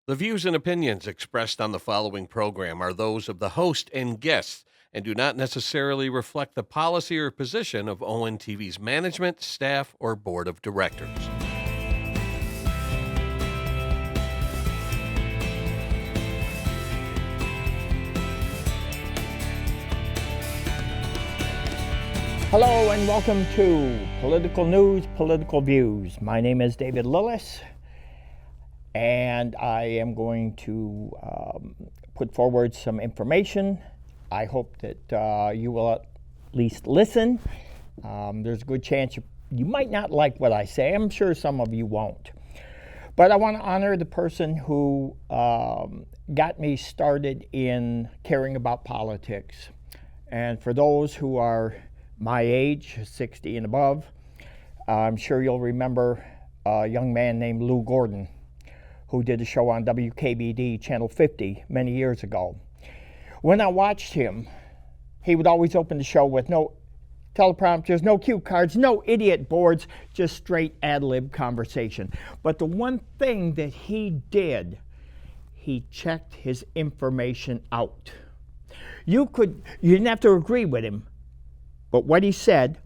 The views and opinions expressed on the following program are those of the host and guests and do not necessarily reflect the policy or position of ONTV's management, staff, or board of directors. Hello and welcome to Political News, Political Views. My name is David Lillis, and I am going to put forward some information. I hope that you will at least listen. There's a good chance you might not like what I say. I'm sure some of you won't. But I want to honor the person who got me started in caring about politics. And for those who are my age, 60 and above, I'm sure you'll remember a young man named Lou Gordon, who did a show on WKBD Channel 50 many years ago. When I watched him, he would always open the show with no teleprompters, no cue cards, no idiot boards, just straight ad-lib conversation. But the one thing that he did, he checked his information out. You didn't have to agree with him, but what he said,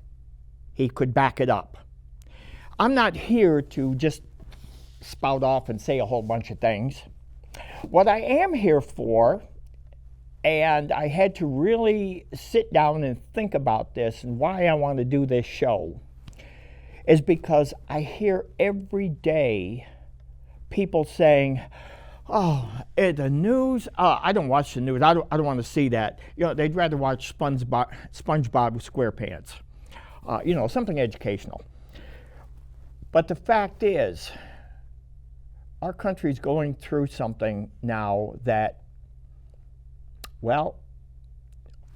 he could back it up. I'm not here to just spout off and say a whole bunch of things. What I am here for, and I had to really sit down and think about this and why I want to do this show, is because I hear every day people saying, the news, I don't watch the news. I don't want to see that. They'd rather watch SpongeBob SquarePants. Something educational. But the fact is, our country's going through something now that, well,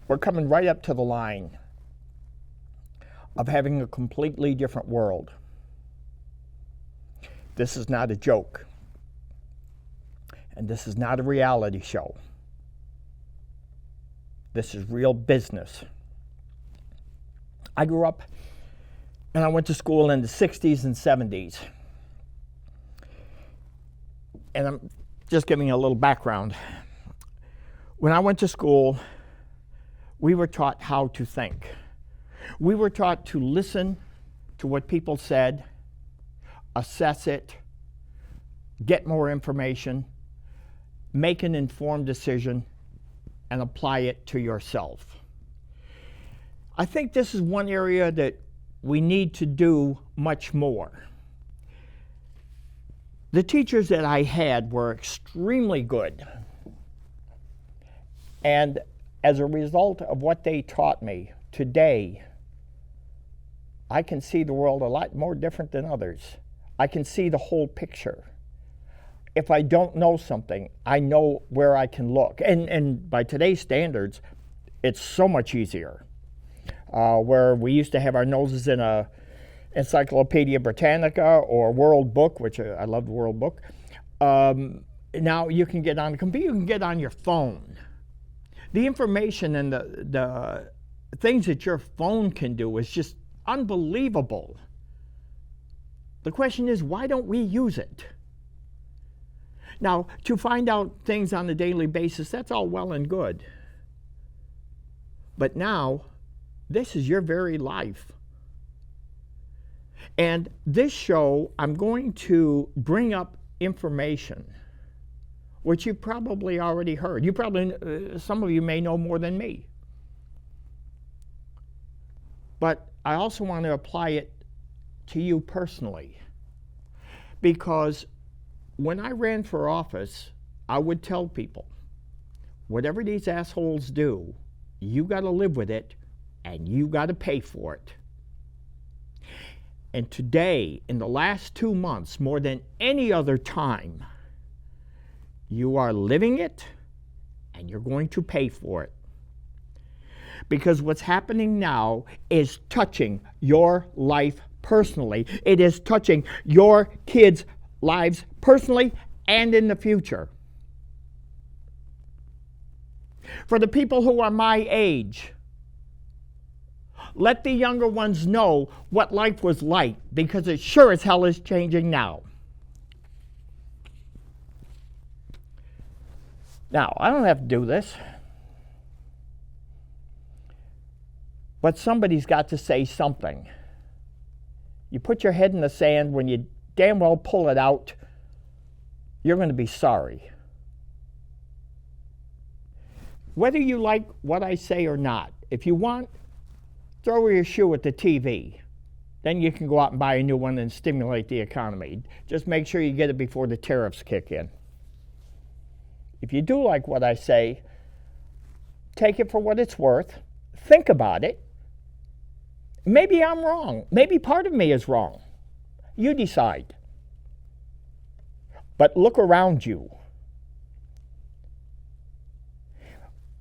we're coming right up to the line of having a completely different world. This is not a joke. And this is not a reality show. This is real business. I grew up and I went to school in the 60s and 70s. And I'm just giving a little background. When I went to school, we were taught how to think. We were taught to listen to what people said, assess it, get more information, make an informed decision, and apply it to yourself. I think this is one area that we need to do much more. The teachers that I had were extremely good. And as a result of what they taught me, today, I can see the world a lot more different than others. I can see the whole picture. If I don't know something, I know where I can look. And by today's standards, it's so much easier. Where we used to have our noses in a Encyclopedia Britannica or World Book, which I love the World Book. Now you can get on the computer, you can get on your phone. The information and the things that your phone can do is just unbelievable. The question is, why don't we use it? Now, to find out things on a daily basis, that's all well and good. But now, this is your very life. And this show, I'm going to bring up information which you probably already heard. Some of you may know more than me. But I also want to apply it to you personally. Because when I ran for office, I would tell people, whatever these assholes do, you got to live with it, and you got to pay for it. And today, in the last 2 months, more than any other time, you are living it, and you're going to pay for it. Because what's happening now is touching your life personally. It is touching your kids' lives personally and in the future. For the people who are my age, let the younger ones know what life was like, because it sure as hell is changing now. Now, I don't have to do this, but somebody's got to say something. You put your head in the sand, when you damn well pull it out, you're going to be sorry. Whether you like what I say or not, if you want, throw your shoe at the TV. Then you can go out and buy a new one and stimulate the economy. Just make sure you get it before the tariffs kick in. If you do like what I say, take it for what it's worth. Think about it. Maybe I'm wrong. Maybe part of me is wrong. You decide. But look around you.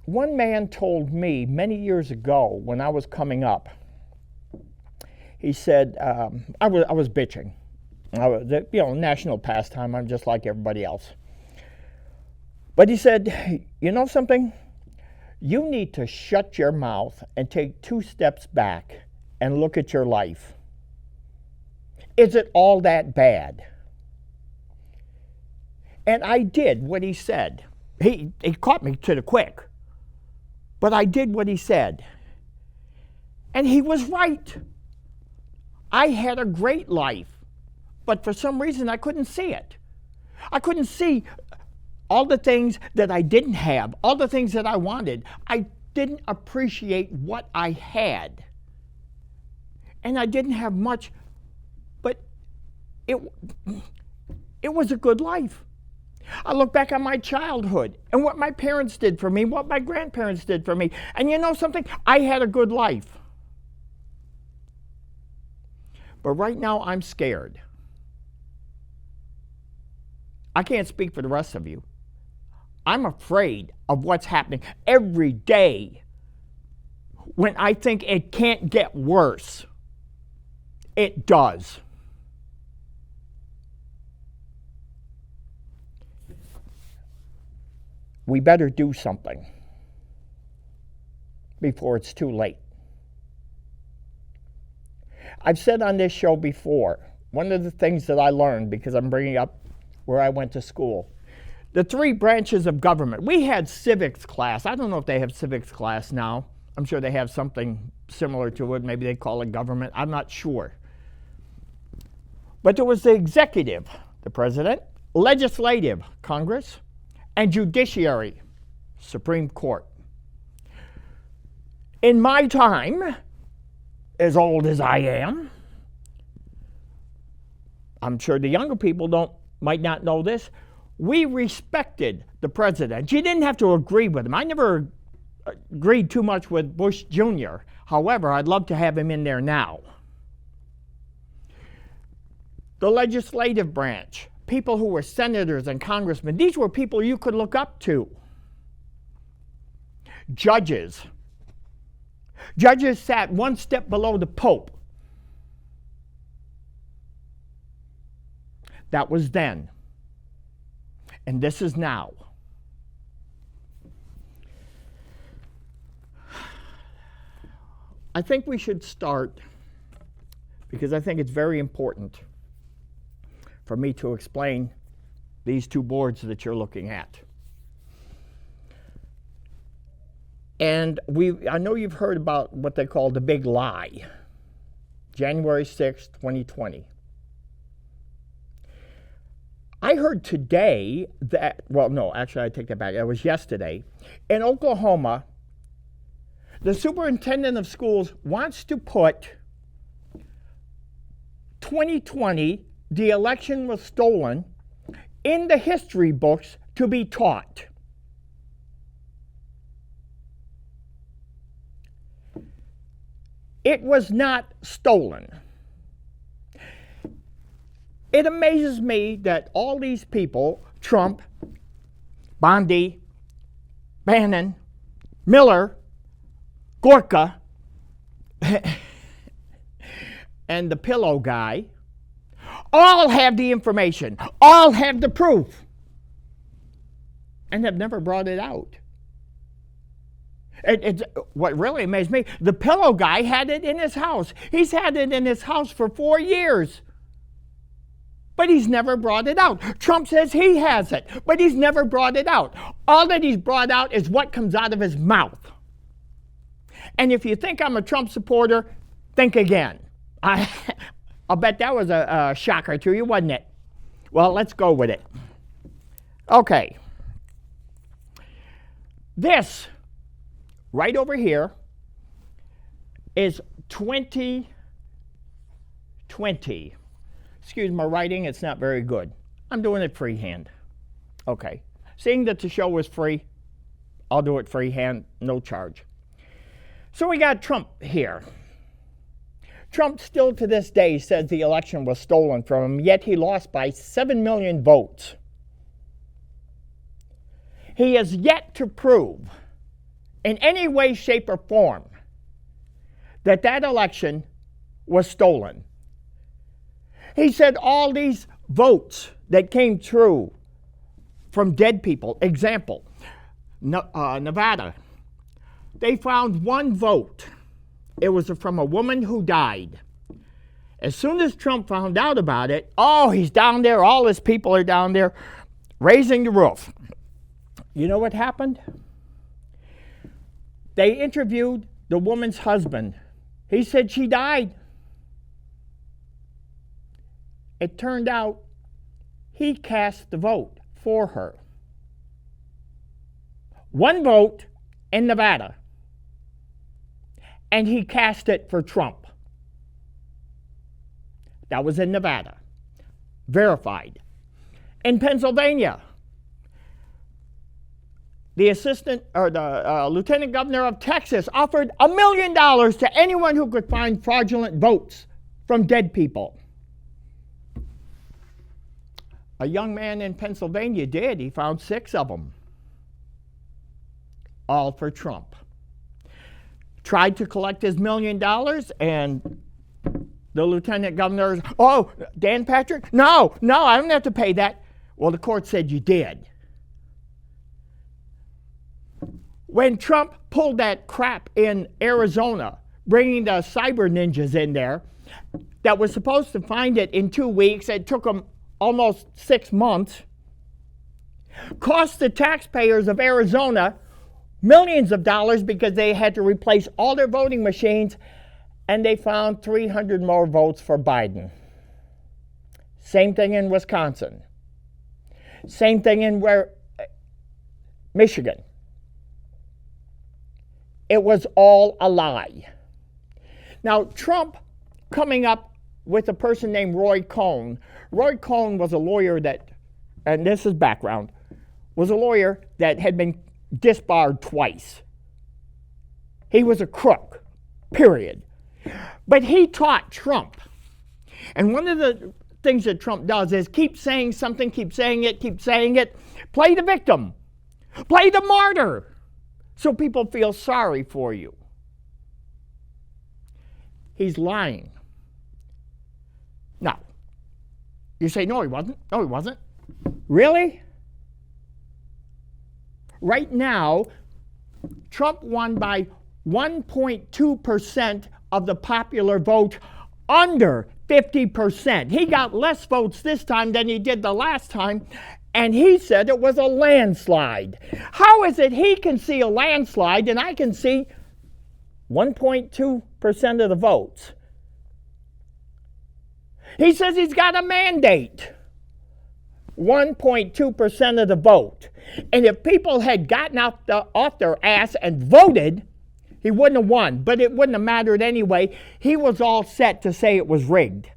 One man told me many years ago when I was coming up, he said, I was bitching. National pastime, I'm just like everybody else. But he said, you know something? You need to shut your mouth and take 2 steps back and look at your life. Is it all that bad? And I did what he said. He caught me to the quick. But I did what he said. And he was right. I had a great life, but for some reason I couldn't see it. I couldn't see all the things that I didn't have, all the things that I wanted. I didn't appreciate what I had. And I didn't have much, but it was a good life. I look back on my childhood and what my parents did for me, what my grandparents did for me. And you know something? I had a good life. But right now I'm scared. I can't speak for the rest of you. I'm afraid of what's happening every day when I think it can't get worse. It does. We better do something before it's too late. I've said on this show before, one of the things that I learned, because I'm bringing up where I went to school, the 3 branches of government. We had civics class. I don't know if they have civics class now. I'm sure they have something similar to it. Maybe they call it government. I'm not sure. But there was the executive, the president, legislative, Congress, and judiciary, Supreme Court. In my time, as old as I am, I'm sure the younger people might not know this, we respected the president. You didn't have to agree with him. I never agreed too much with Bush Jr. However, I'd love to have him in there now. The legislative branch, people who were senators and congressmen, these were people you could look up to. Judges. Judges sat one step below the Pope. That was then. And this is now. I think we should start, because I think it's very important for me to explain these 2 boards that you're looking at. And I know you've heard about what they call the big lie, January 6th, 2020. I heard today that, well, no, actually I take that back. It was yesterday. In Oklahoma, the superintendent of schools wants to put 2020, the election was stolen, in the history books to be taught. It was not stolen. It amazes me that all these people, Trump, Bondi, Bannon, Miller, Gorka, and the pillow guy, all have the information, all have the proof, and have never brought it out. What really amazed me, the pillow guy had it in his house. He's had it in his house for 4 years. but he's never brought it out. Trump says he has it, but he's never brought it out. All that he's brought out is what comes out of his mouth. And if you think I'm a Trump supporter, think again. I'll bet that was a shocker to you, wasn't it? Well, let's go with it. Okay. This, right over here, is 2020. Excuse my writing, it's not very good. I'm doing it freehand. Okay. Seeing that the show was free, I'll do it freehand, no charge. So we got Trump here. Trump still to this day says the election was stolen from him, yet he lost by 7 million votes. He has yet to prove in any way, shape, or form that that election was stolen. He said all these votes that came through from dead people, example, Nevada, they found one vote. It was from a woman who died. As soon as Trump found out about it, oh, he's down there, all his people are down there raising the roof. You know what happened? They interviewed the woman's husband. He said she died. It turned out he cast the vote for her. One vote in Nevada. And he cast it for Trump. That was in Nevada. Verified. In Pennsylvania, the lieutenant governor of Texas offered $1 million to anyone who could find fraudulent votes from dead people. A young man in Pennsylvania did. He found 6 of them. All for Trump. Tried to collect his $1 million, and the lieutenant governor, oh, Dan Patrick, no, I don't have to pay that. Well, the court said you did. When Trump pulled that crap in Arizona, bringing the cyber ninjas in there, that was supposed to find it in 2 weeks, it took them almost 6 months, cost the taxpayers of Arizona millions of dollars because they had to replace all their voting machines, and they found 300 more votes for Biden. Same thing in Wisconsin. Same thing in Michigan. It was all a lie. Now, Trump coming up with a person named Roy Cohn. Roy Cohn was a lawyer that, and this is background, was a lawyer that had been disbarred twice. He was a crook, period. But he taught Trump. And one of the things that Trump does is keep saying something, keep saying it, play the victim, play the martyr, so people feel sorry for you. He's lying. Now, you say, no, he wasn't. No, he wasn't. Really? Right now, Trump won by 1.2% of the popular vote, under 50%. He got less votes this time than he did the last time, and he said it was a landslide. How is it he can see a landslide and I can see 1.2% of the votes? He says he's got a mandate. 1.2% of the vote. And if people had gotten off their ass and voted, he wouldn't have won. But it wouldn't have mattered anyway. He was all set to say it was rigged.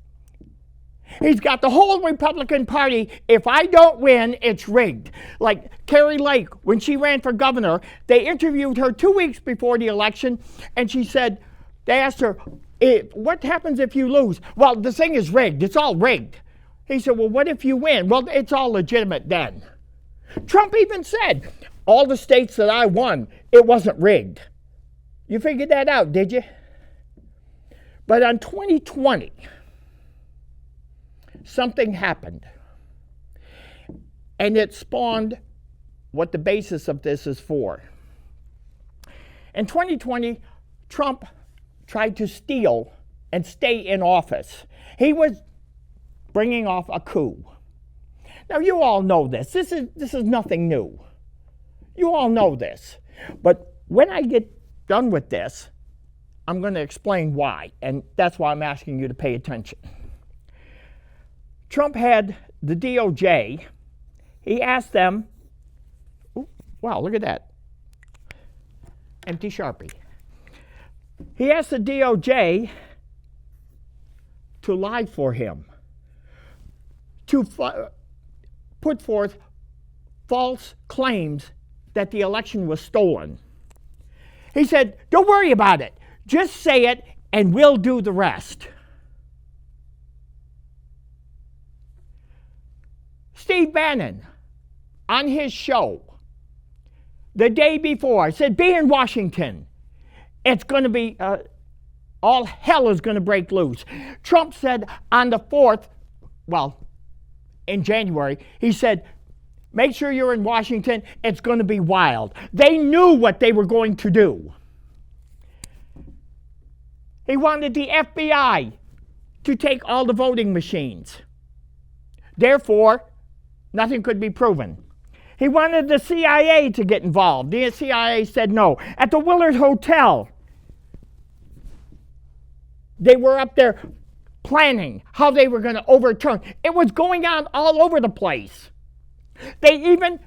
He's got the whole Republican Party, if I don't win, it's rigged. Like Carrie Lake, when she ran for governor, they interviewed her 2 weeks before the election, and she said, they asked her, what happens if you lose? Well, the thing is rigged. It's all rigged. He said, well, what if you win? Well, it's all legitimate then. Trump even said, all the states that I won, it wasn't rigged. You figured that out, did you? But on 2020, something happened. And it spawned what the basis of this is for. In 2020, Trump tried to steal and stay in office. He was bringing off a coup. Now, you all know this. This is nothing new. You all know this. But when I get done with this, I'm going to explain why, and that's why I'm asking you to pay attention. Trump had the DOJ. He asked them, wow, look at that. Empty Sharpie. He asked the DOJ to lie for him, to put forth false claims that the election was stolen. He said, don't worry about it. Just say it and we'll do the rest. Steve Bannon, on his show, the day before, said, be in Washington. It's going to be, all hell is going to break loose. Trump said on the 4th, well, in January, he said, make sure you're in Washington. It's going to be wild. They knew what they were going to do. He wanted the FBI to take all the voting machines. Therefore, nothing could be proven. He wanted the CIA to get involved. The CIA said no. At the Willard Hotel, they were up there planning how they were going to overturn. It was going on all over the place. They even,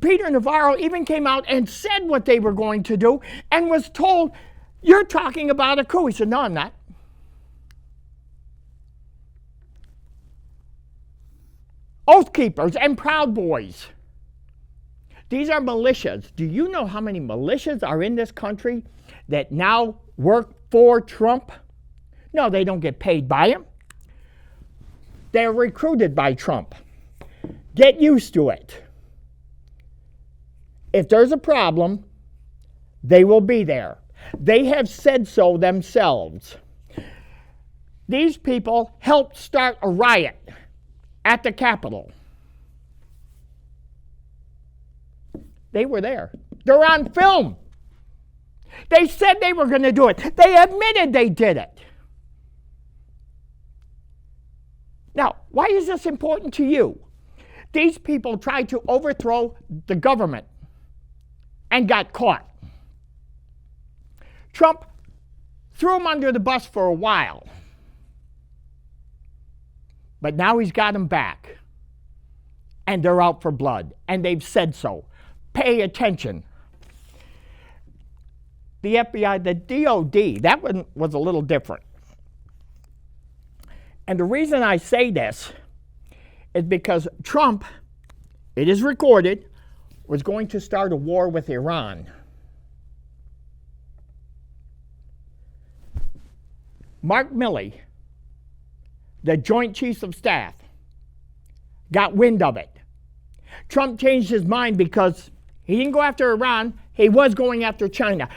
Peter Navarro even came out and said what they were going to do and was told, you're talking about a coup. He said, no, I'm not. Oath Keepers and Proud Boys. These are militias. Do you know how many militias are in this country that now work for Trump? No, they don't get paid by him. They're recruited by Trump. Get used to it. If there's a problem, they will be there. They have said so themselves. These people helped start a riot at the Capitol. They were there. They're on film. They said they were going to do it. They admitted they did it. Now, why is this important to you? These people tried to overthrow the government and got caught. Trump threw them under the bus for a while. But now he's got them back. And they're out for blood. And they've said so. Pay attention. The FBI, the DOD, that one was a little different. And the reason I say this is because Trump, it is recorded, was going to start a war with Iran. Mark Milley, the Joint Chiefs of Staff, got wind of it. Trump changed his mind because he didn't go after Iran, he was going after China.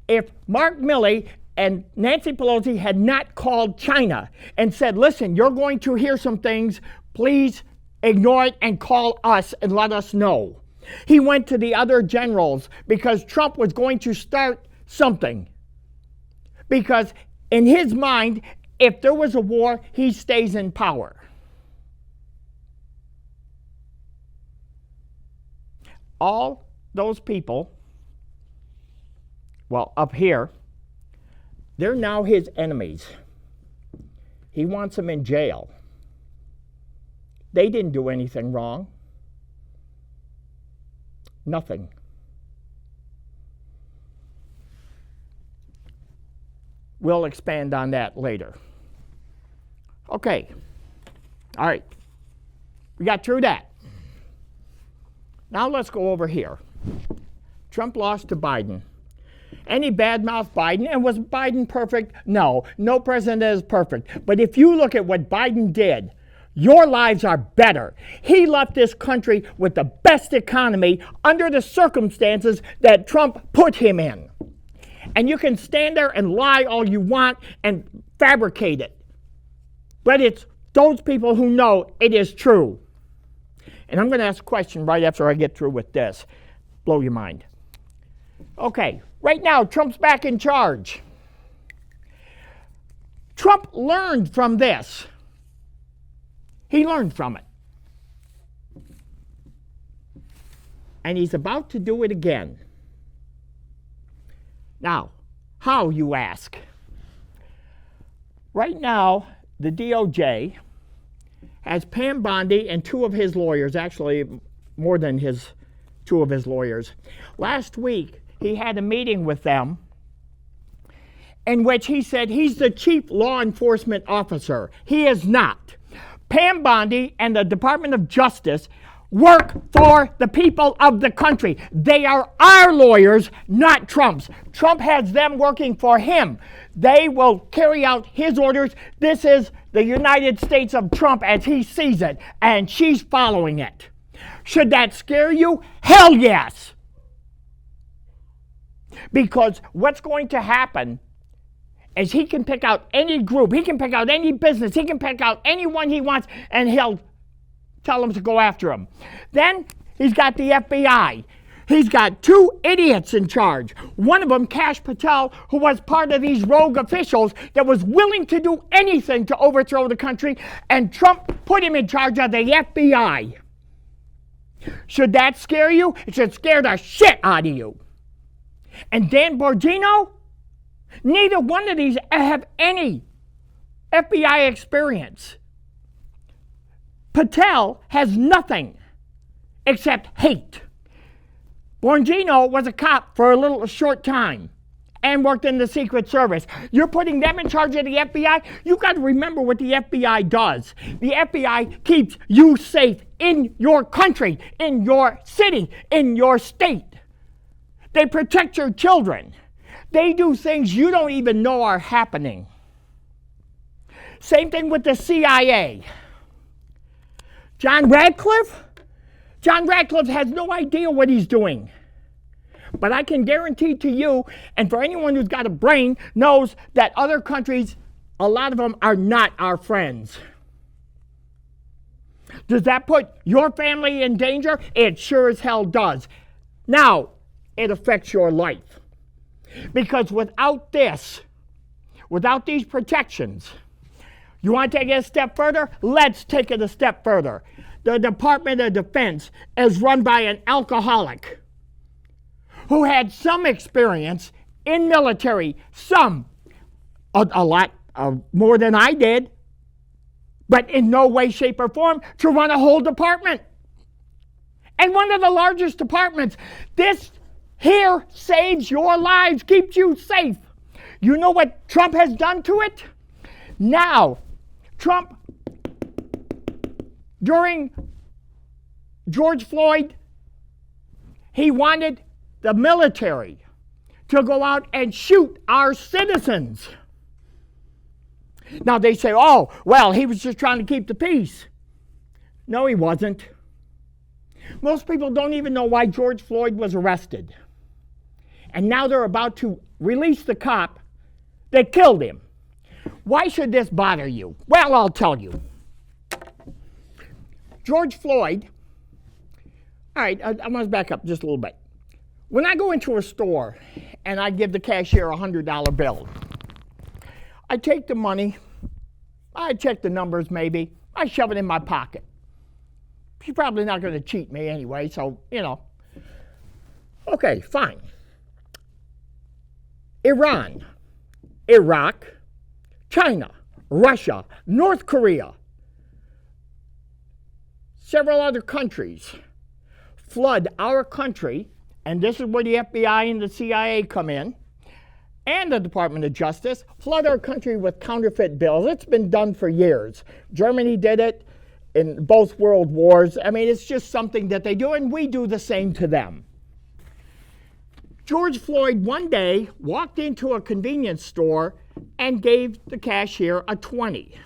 If Mark Milley and Nancy Pelosi had not called China and said, listen, you're going to hear some things, please ignore it and call us and let us know. He went to the other generals because Trump was going to start something. Because in his mind, if there was a war, he stays in power. All those people, well, up here, they're now his enemies. He wants them in jail. They didn't do anything wrong. Nothing. We'll expand on that later. Okay. All right. We got through that. Now let's go over here. Trump lost to Biden. Any badmouth Biden? And was Biden perfect? No. No president is perfect. But if you look at what Biden did, your lives are better. He left this country with the best economy under the circumstances that Trump put him in. And you can stand there and lie all you want and fabricate it. But it's those people who know it is true. And I'm going to ask a question right after I get through with this. Blow your mind. Okay, right now, Trump's back in charge. Trump learned from this. He learned from it. And he's about to do it again. Now, how, you ask? Right now, the DOJ has Pam Bondi and two of his lawyers, actually more than two of his lawyers. Last week, he had a meeting with them in which he said he's the chief law enforcement officer. He is not. Pam Bondi and the Department of Justice work for the people of the country. They are our lawyers, not Trump's. Trump has them working for him. They will carry out his orders. This is the United States of Trump as he sees it, and she's following it. Should that scare you? Hell yes! Because what's going to happen is he can pick out any group, he can pick out any business, he can pick out anyone he wants, and he'll tell them to go after him. Then he's got the FBI. He's got two idiots in charge. One of them, Kash Patel, who was part of these rogue officials that was willing to do anything to overthrow the country, and Trump put him in charge of the FBI. Should that scare you? It should scare the shit out of you. And Dan Bongino? Neither one of these have any FBI experience. Patel has nothing except hate. Bongino was a cop for a short time and worked in the Secret Service. You're putting them in charge of the FBI? You've got to remember what the FBI does. The FBI keeps you safe in your country, in your city, in your state. They protect your children. They do things you don't even know are happening. Same thing with the CIA. John Radcliffe? John Radcliffe has no idea what he's doing. But I can guarantee to you, and for anyone who's got a brain, knows that other countries, a lot of them are not our friends. Does that put your family in danger? It sure as hell does. Now, it affects your life. Because without this, without these protections, you want to take it a step further? Let's take it a step further. The Department of Defense is run by an alcoholic who had some experience in military, a lot more than I did, but in no way, shape, or form to run a whole department. And one of the largest departments. This here saves your lives, keeps you safe. You know what Trump has done to it? Now, Trump, during George Floyd, he wanted the military to go out and shoot our citizens. Now they say, oh, well, he was just trying to keep the peace. No, he wasn't. Most people don't even know why George Floyd was arrested. And now they're about to release the cop that killed him. Why should this bother you? Well, I'll tell you. George Floyd, all right, I want to back up just a little bit. When I go into a store and I give the cashier a $100 bill, I take the money, I check the numbers maybe, I shove it in my pocket. She's probably not going to cheat me anyway, so, Okay, fine. Iran, Iraq, China, Russia, North Korea, several other countries flood our country, and this is where the FBI and the CIA come in, and the Department of Justice, flood our country with counterfeit bills. It's been done for years. Germany did it in both world wars. I mean, it's just something that they do, and we do the same to them. George Floyd one day walked into a convenience store and gave the cashier a 20.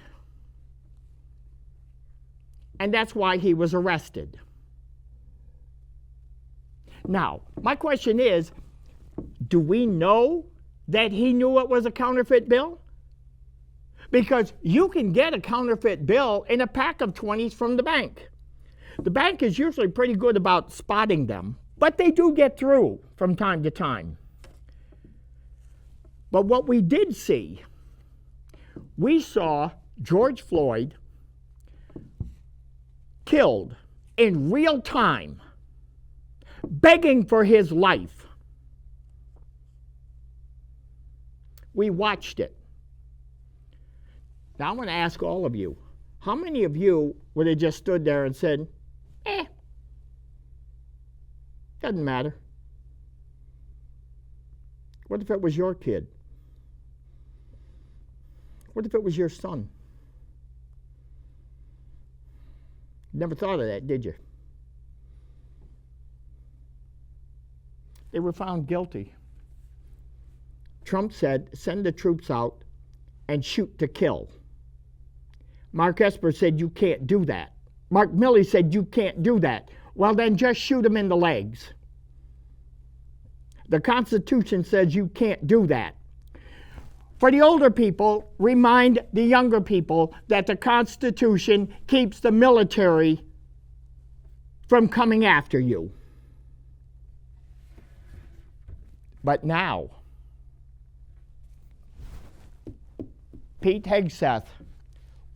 And that's why he was arrested. Now, my question is, do we know that he knew it was a counterfeit bill? Because you can get a counterfeit bill in a pack of 20s from the bank. The bank is usually pretty good about spotting them, but they do get through from time to time. But what we did see, we saw George Floyd killed in real time, begging for his life. We watched it. Now I want to ask all of you, how many of you would have just stood there and said, doesn't matter? What if it was your kid? What if it was your son? Never thought of that, did you? They were found guilty. Trump said, send the troops out and shoot to kill. Mark Esper said, you can't do that. Mark Milley said, you can't do that. Well, then just shoot him in the legs. The Constitution says you can't do that. For the older people, remind the younger people that the Constitution keeps the military from coming after you. But now, Pete Hegseth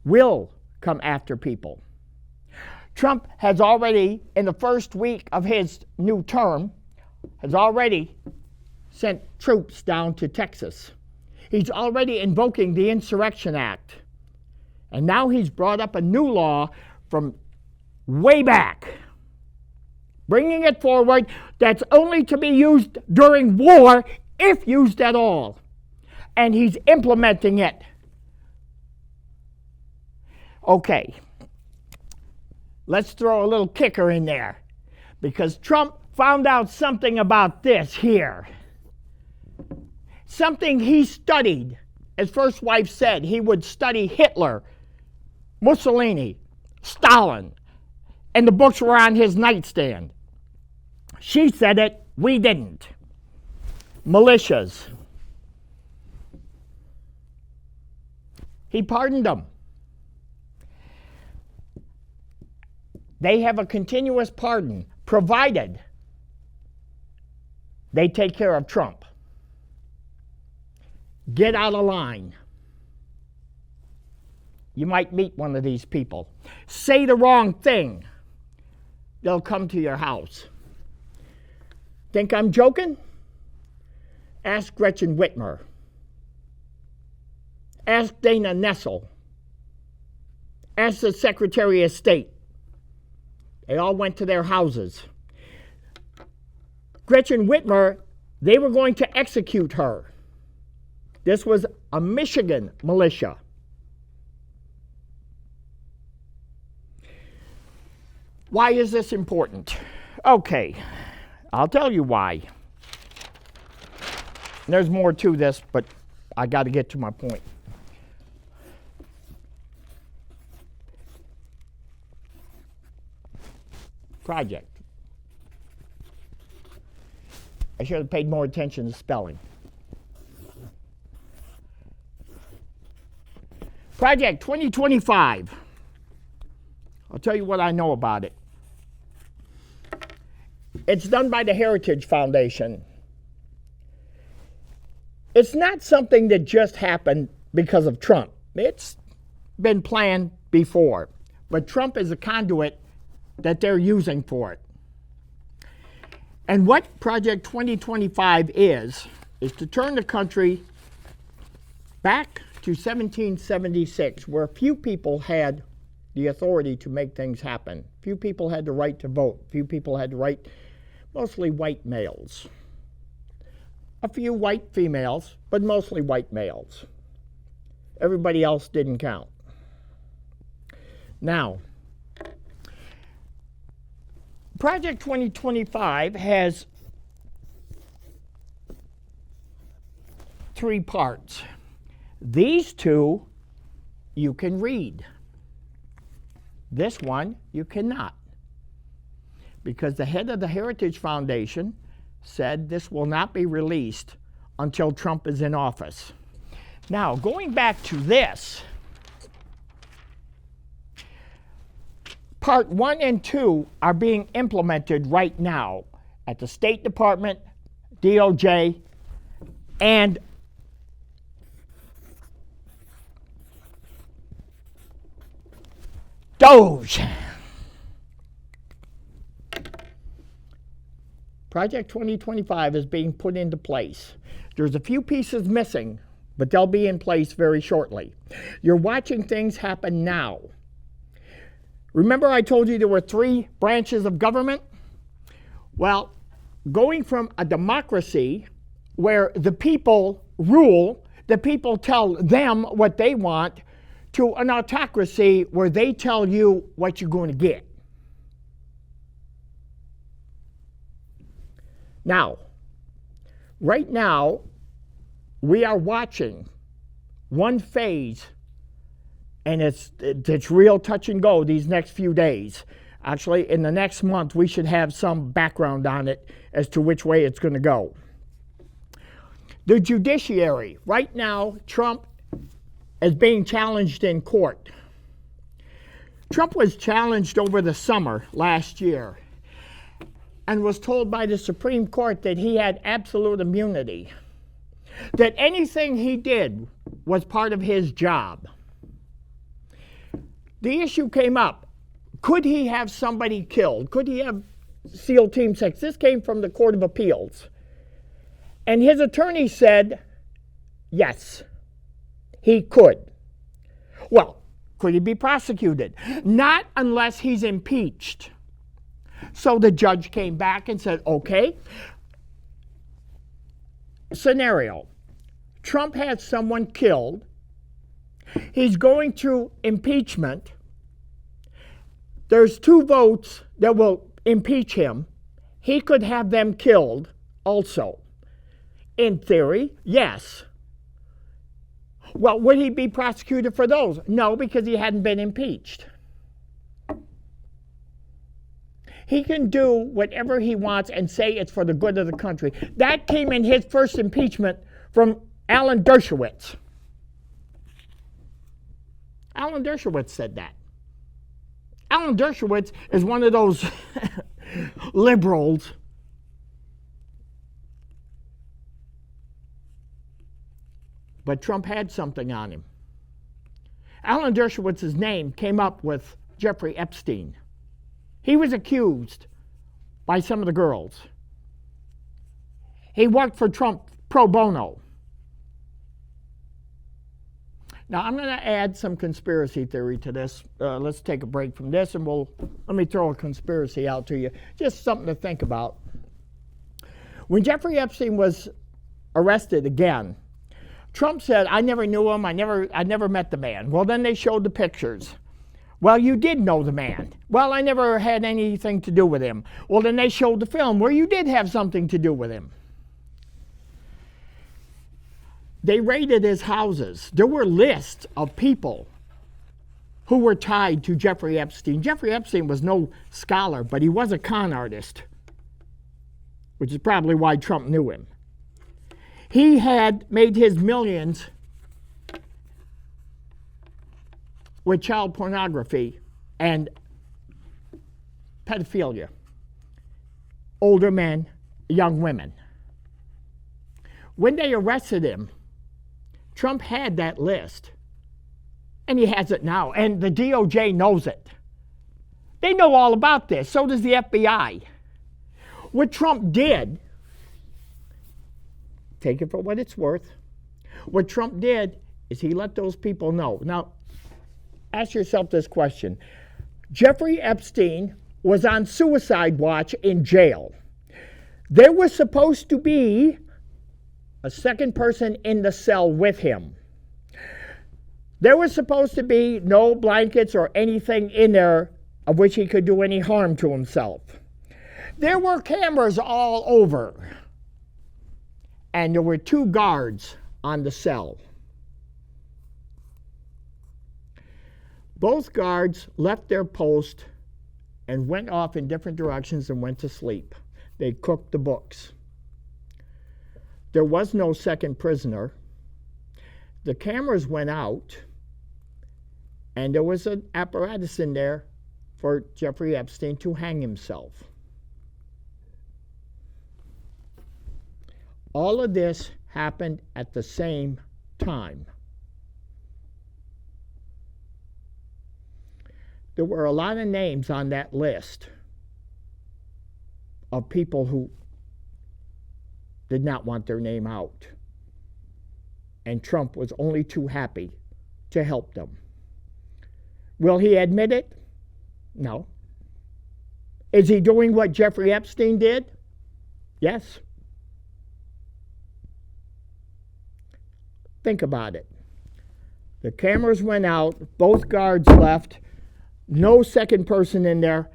will come after people. Trump has already, in the first week of his new term, has already sent troops down to Texas. He's already invoking the Insurrection Act. And now he's brought up a new law from way back, bringing it forward that's only to be used during war, if used at all. And he's implementing it. Okay, let's throw a little kicker in there, because Trump found out something about this here. Something he studied. His first wife said he would study Hitler, Mussolini, Stalin, and the books were on his nightstand. She said it, we didn't. Militias. He pardoned them. They have a continuous pardon, provided they take care of Trump. Get out of line. You might meet one of these people. Say the wrong thing. They'll come to your house. Think I'm joking? Ask Gretchen Whitmer. Ask Dana Nessel. Ask the Secretary of State. They all went to their houses. Gretchen Whitmer, they were going to execute her. This was a Michigan militia. Why is this important? Okay, I'll tell you why. There's more to this, but I got to get to my point. Project. I should have paid more attention to spelling. Project 2025. I'll tell you what I know about it. It's done by the Heritage Foundation. It's not something that just happened because of Trump. It's been planned before. But Trump is a conduit that they're using for it. And what Project 2025 is to turn the country back to 1776, where few people had the authority to make things happen. Few people had the right to vote. Few people had the right, mostly white males. A few white females, but mostly white males. Everybody else didn't count. Now, Project 2025 has 3 parts. These 2 you can read. This one you cannot, because the head of the Heritage Foundation said this will not be released until Trump is in office. Now, going back to this, Part 1 and 2 are being implemented right now at the State Department, DOJ, and DOJ. Project 2025 is being put into place. There's a few pieces missing, but they'll be in place very shortly. You're watching things happen now. Remember I told you there were 3 branches of government? Well, going from a democracy where the people rule, the people tell them what they want, to an autocracy where they tell you what you're going to get. Now, right now, we are watching one phase, and it's real touch and go these next few days. Actually, in the next month, we should have some background on it as to which way it's going to go. The judiciary. Right now, Trump is being challenged in court. Trump was challenged over the summer last year and was told by the Supreme Court that he had absolute immunity, that anything he did was part of his job. The issue came up. Could he have somebody killed? Could he have SEAL Team 6? This came from the Court of Appeals. And his attorney said, yes, he could. Well, could he be prosecuted? Not unless he's impeached. So the judge came back and said, okay, scenario. Trump had someone killed. He's going through impeachment. There's 2 votes that will impeach him. He could have them killed also. In theory, yes. Well, would he be prosecuted for those? No, because he hadn't been impeached. He can do whatever he wants and say it's for the good of the country. That came in his first impeachment from Alan Dershowitz. Alan Dershowitz said that. Alan Dershowitz is one of those liberals but Trump had something on him. Alan Dershowitz's name came up with Jeffrey Epstein. He was accused by some of the girls. He worked for Trump pro bono. Now, I'm going to add some conspiracy theory to this. Let's take a break from this, and let me throw a conspiracy out to you. Just something to think about. When Jeffrey Epstein was arrested again, Trump said, I never knew him, I never met the man. Well, then they showed the pictures. Well, you did know the man. Well, I never had anything to do with him. Well, then they showed the film where you did have something to do with him. They raided his houses. There were lists of people who were tied to Jeffrey Epstein. Jeffrey Epstein was no scholar, but he was a con artist, which is probably why Trump knew him. He had made his millions with child pornography and pedophilia. Older men, young women. When they arrested him, Trump had that list, and he has it now, and the DOJ knows it. They know all about this, so does the FBI. What Trump did, take it for what it's worth, what Trump did is he let those people know. Now, ask yourself this question. Jeffrey Epstein was on suicide watch in jail. There was supposed to be a second person in the cell with him. There was supposed to be no blankets or anything in there of which he could do any harm to himself. There were cameras all over, and there were 2 guards on the cell. Both guards left their post and went off in different directions and went to sleep. They cooked the books. There was no second prisoner. The cameras went out, and there was an apparatus in there for Jeffrey Epstein to hang himself. All of this happened at the same time. There were a lot of names on that list of people who did not want their name out. And Trump was only too happy to help them. Will he admit it? No. Is he doing what Jeffrey Epstein did? Yes. Think about it. The cameras went out, both guards left, no second person in there,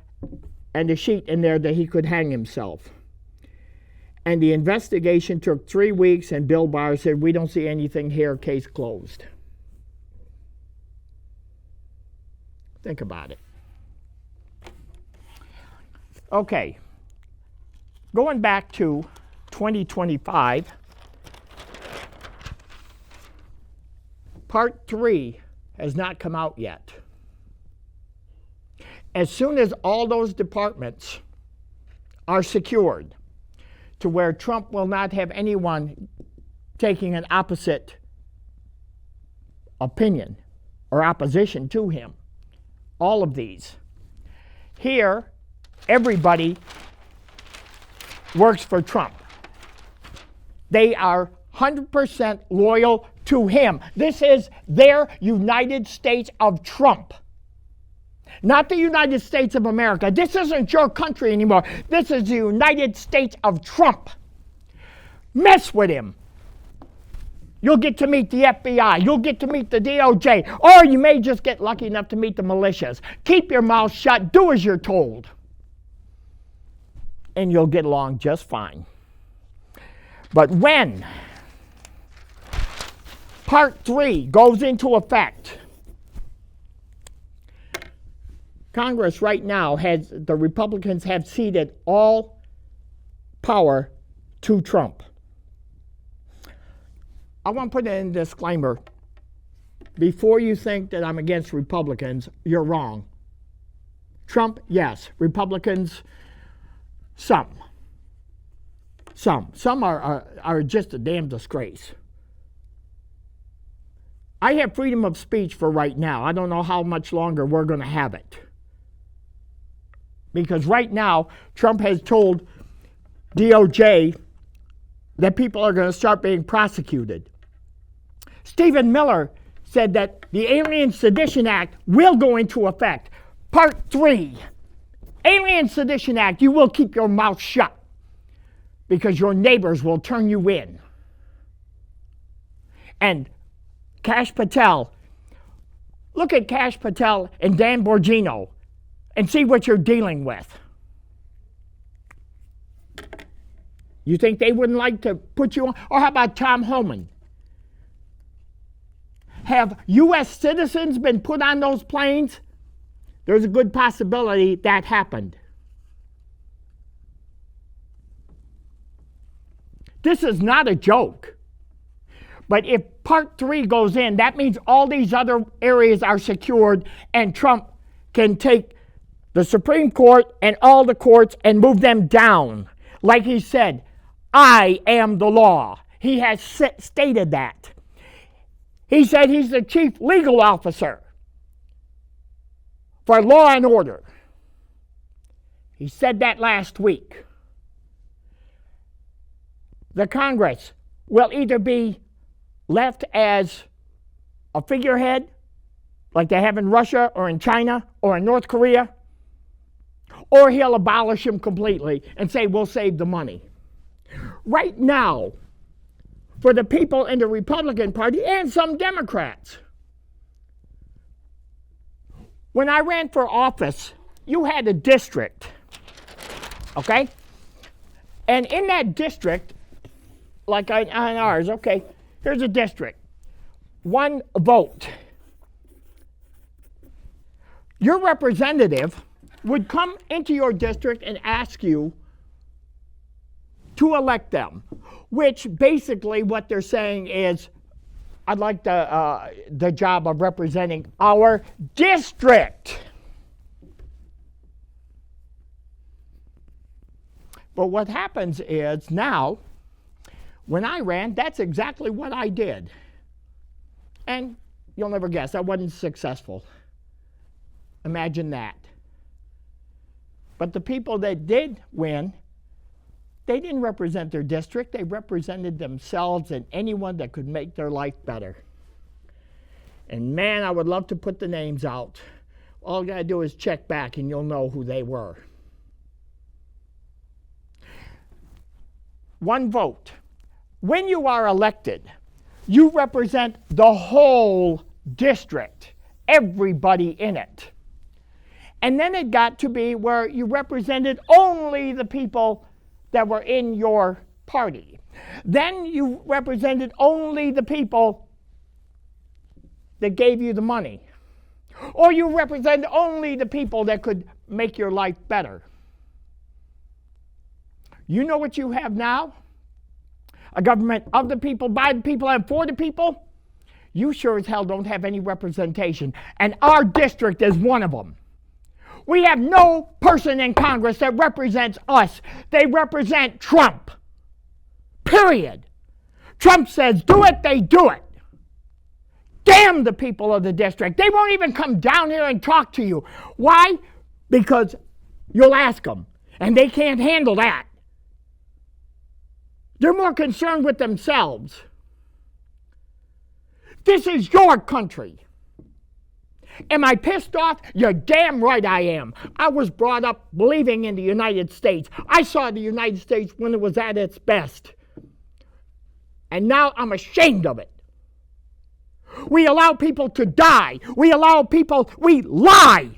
and a sheet in there that he could hang himself. And the investigation took 3 weeks, and Bill Barr said, we don't see anything here, case closed. Think about it. Okay. Going back to 2025, Part 3 has not come out yet. As soon as all those departments are secured to where Trump will not have anyone taking an opposite opinion or opposition to him, all of these. Here, everybody works for Trump. They are 100% loyal to him. This is their United States of Trump. Not the United States of America. This isn't your country anymore. This is the United States of Trump. Mess with him. You'll get to meet the FBI. You'll get to meet the DOJ. Or you may just get lucky enough to meet the militias. Keep your mouth shut. Do as you're told. And you'll get along just fine. But when Part 3 goes into effect, Congress right now the Republicans have ceded all power to Trump. I want to put in a disclaimer. Before you think that I'm against Republicans, you're wrong. Trump, yes. Republicans, some. Some are just a damn disgrace. I have freedom of speech for right now. I don't know how much longer we're going to have it. Because right now, Trump has told DOJ that people are going to start being prosecuted. Stephen Miller said that the Alien Sedition Act will go into effect. Part 3, Alien Sedition Act, you will keep your mouth shut because your neighbors will turn you in. And Kash Patel, look at Kash Patel and Dan Bongino and see what you're dealing with. You think they wouldn't like to put you on? Or how about Tom Homan? Have U.S. citizens been put on those planes? There's a good possibility that happened. This is not a joke. But if Part 3 goes in, that means all these other areas are secured and Trump can take the Supreme Court and all the courts and move them down. Like he said, I am the law. He has stated that. He said he's the chief legal officer for law and order. He said that last week. The Congress will either be left as a figurehead, like they have in Russia or in China or in North Korea, or he'll abolish him completely and say, we'll save the money. Right now, for the people in the Republican Party and some Democrats, when I ran for office, you had a district, okay? And in that district, like on ours, okay, here's a district. 1 vote. Your representative would come into your district and ask you to elect them, which basically what they're saying is, I'd like the job of representing our district. But what happens is now, when I ran, that's exactly what I did. And you'll never guess, I wasn't successful. Imagine that. But the people that did win, They didn't represent their district. They represented themselves and anyone that could make their life better. And man, I would love to put the names out. All you got to do is check back and you'll know who they were. One vote. When you are elected, you represent the whole district, everybody in it. And then it got to be where you represented only the people that were in your party. Then you represented only the people that gave you the money. Or you represent only the people that could make your life better. You know what you have now? A government of the people, by the people, and for the people? You sure as hell don't have any representation. And our district is one of them. We have no person in Congress that represents us. They represent Trump. Period. Trump says do it, they do it. Damn the people of the district. They won't even come down here and talk to you. Why? Because you'll ask them, and they can't handle that. They're more concerned with themselves. This is your country. Am I pissed off? You're damn right I am. I was brought up believing in the United States. I saw the United States when it was at its best. And now I'm ashamed of it. We allow people to die. We lie.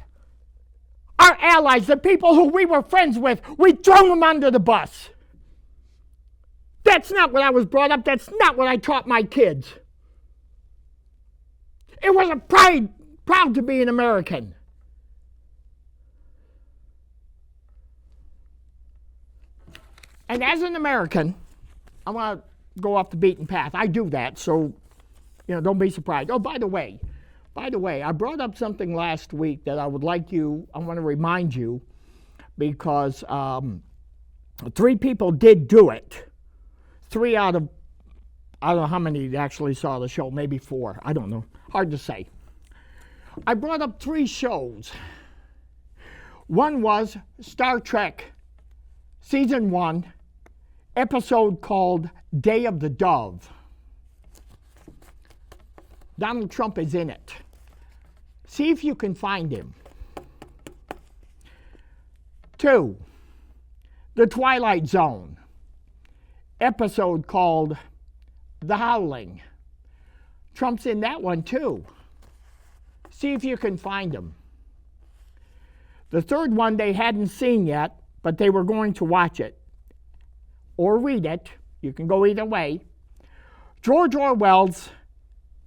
Our allies, the people who we were friends with, we throw them under the bus. That's not what I was brought up. That's not what I taught my kids. It was a proud to be an American. And as an American, I want to go off the beaten path. I do that, so don't be surprised. Oh, by the way, I brought up something last week that I want to remind you, because 3 people did do it. 3 out of, I don't know how many actually saw the show, maybe 4, I don't know, hard to say. I brought up 3 shows. One was Star Trek Season 1, episode called Day of the Dove. Donald Trump is in it. See if you can find him. 2, The Twilight Zone, episode called The Howling. Trump's in that one too. See if you can find him. The 3rd one they hadn't seen yet, but they were going to watch it or read it. You can go either way. George Orwell's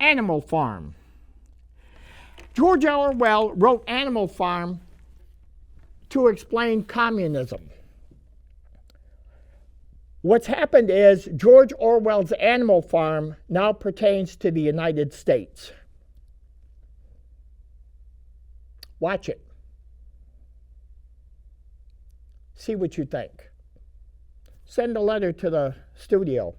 Animal Farm. George Orwell wrote Animal Farm to explain communism. What's happened is George Orwell's Animal Farm now pertains to the United States. Watch it. See what you think. Send a letter to the studio.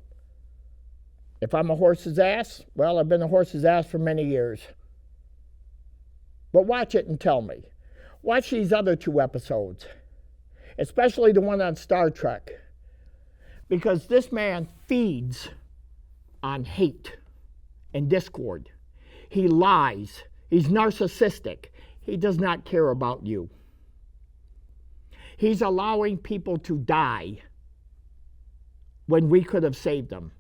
If I'm a horse's ass, well, I've been a horse's ass for many years. But watch it and tell me. Watch these other 2 episodes, especially the one on Star Trek, because this man feeds on hate and discord. He lies. He's narcissistic. He does not care about you. He's allowing people to die when we could have saved them.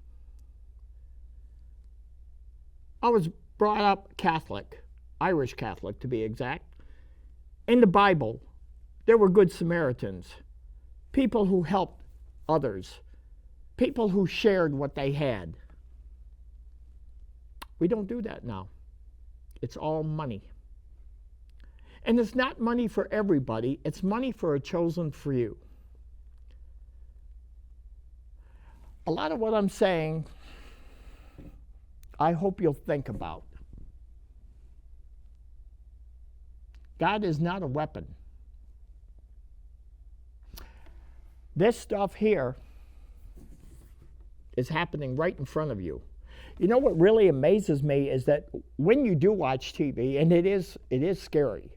I was brought up Catholic, Irish Catholic to be exact. In the Bible, there were good Samaritans, people who helped others, people who shared what they had. We don't do that now. It's all money. And it's not money for everybody, it's money for a chosen few. A lot of what I'm saying, I hope you'll think about. God is not a weapon. This stuff here is happening right in front of you. You know what really amazes me is that when you do watch TV, and it is scary.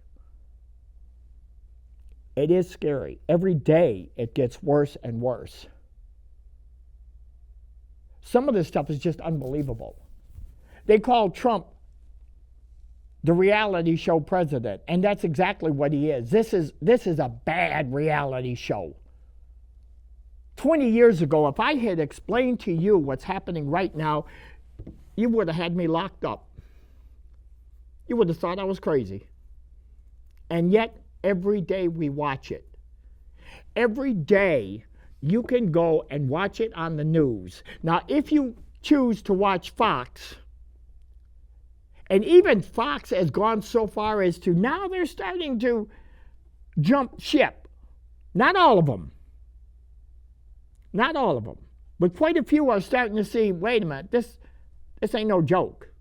It is scary. Every day it gets worse and worse. Some of this stuff is just unbelievable. They call Trump the reality show president, and that's exactly what he is. This is a bad reality show. 20 years ago, if I had explained to you what's happening right now, you would have had me locked up. You would have thought I was crazy. And yet, every day we watch it. Every day you can go and watch it on the news. Now, if you choose to watch Fox, and even Fox has gone so far as to now they're starting to jump ship. Not all of them. Not all of them. But quite a few are starting to see, wait a minute, this ain't no joke.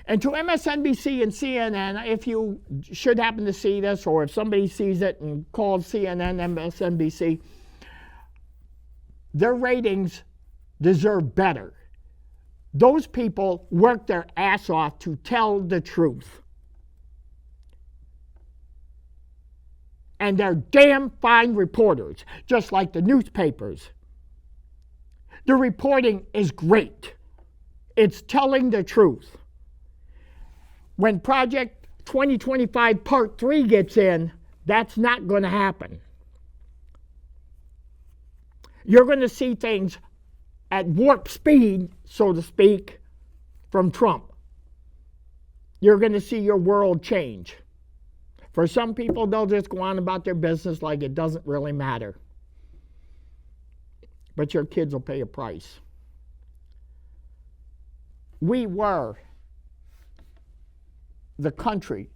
And to MSNBC and CNN, if you should happen to see this, or if somebody sees it and calls CNN, MSNBC, their ratings deserve better. Those people work their ass off to tell the truth. And they're damn fine reporters, just like the newspapers. The reporting is great. It's telling the truth. When Project 2025 Part 3 gets in, that's not going to happen. You're going to see things at warp speed, so to speak, from Trump. You're going to see your world change. For some people, they'll just go on about their business like it doesn't really matter. But your kids will pay a price. We were the country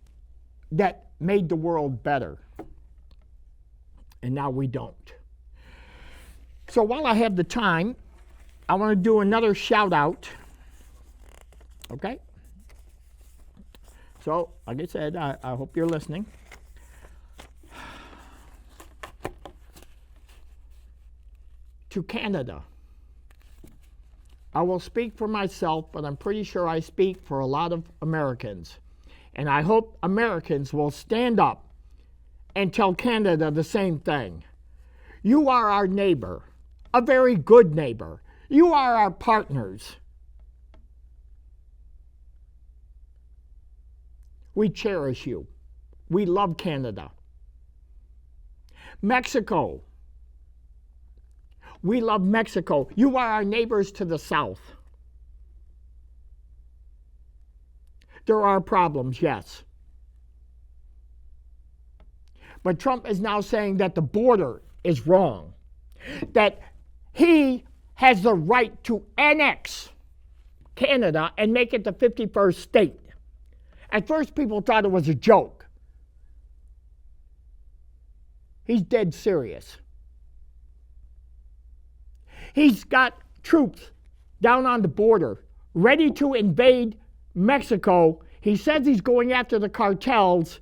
that made the world better. And now we don't. So while I have the time, I want to do another shout out. Okay? So, like I said, I hope you're listening. To Canada. I will speak for myself, but I'm pretty sure I speak for a lot of Americans. And I hope Americans will stand up and tell Canada the same thing. You are our neighbor, a very good neighbor. You are our partners. We cherish you. We love Canada. Mexico. We love Mexico. You are our neighbors to the south. There are problems, yes. But Trump is now saying that the border is wrong. That he has the right to annex Canada and make it the 51st state. At first, people thought it was a joke. He's dead serious. He's got troops down on the border ready to invade Mexico. He says he's going after the cartels,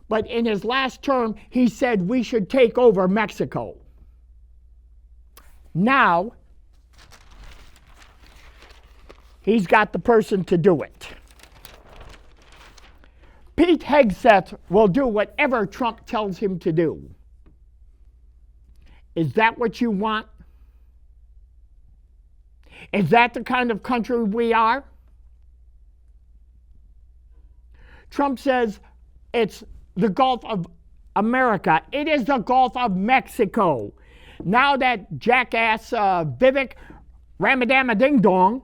but in his last term, he said we should take over Mexico. Now, he's got the person to do it. Pete Hegseth will do whatever Trump tells him to do. Is that what you want? Is that the kind of country we are? Trump says it's the Gulf of America. It is the Gulf of Mexico. Now that jackass Vivek Ramadama Ding Dong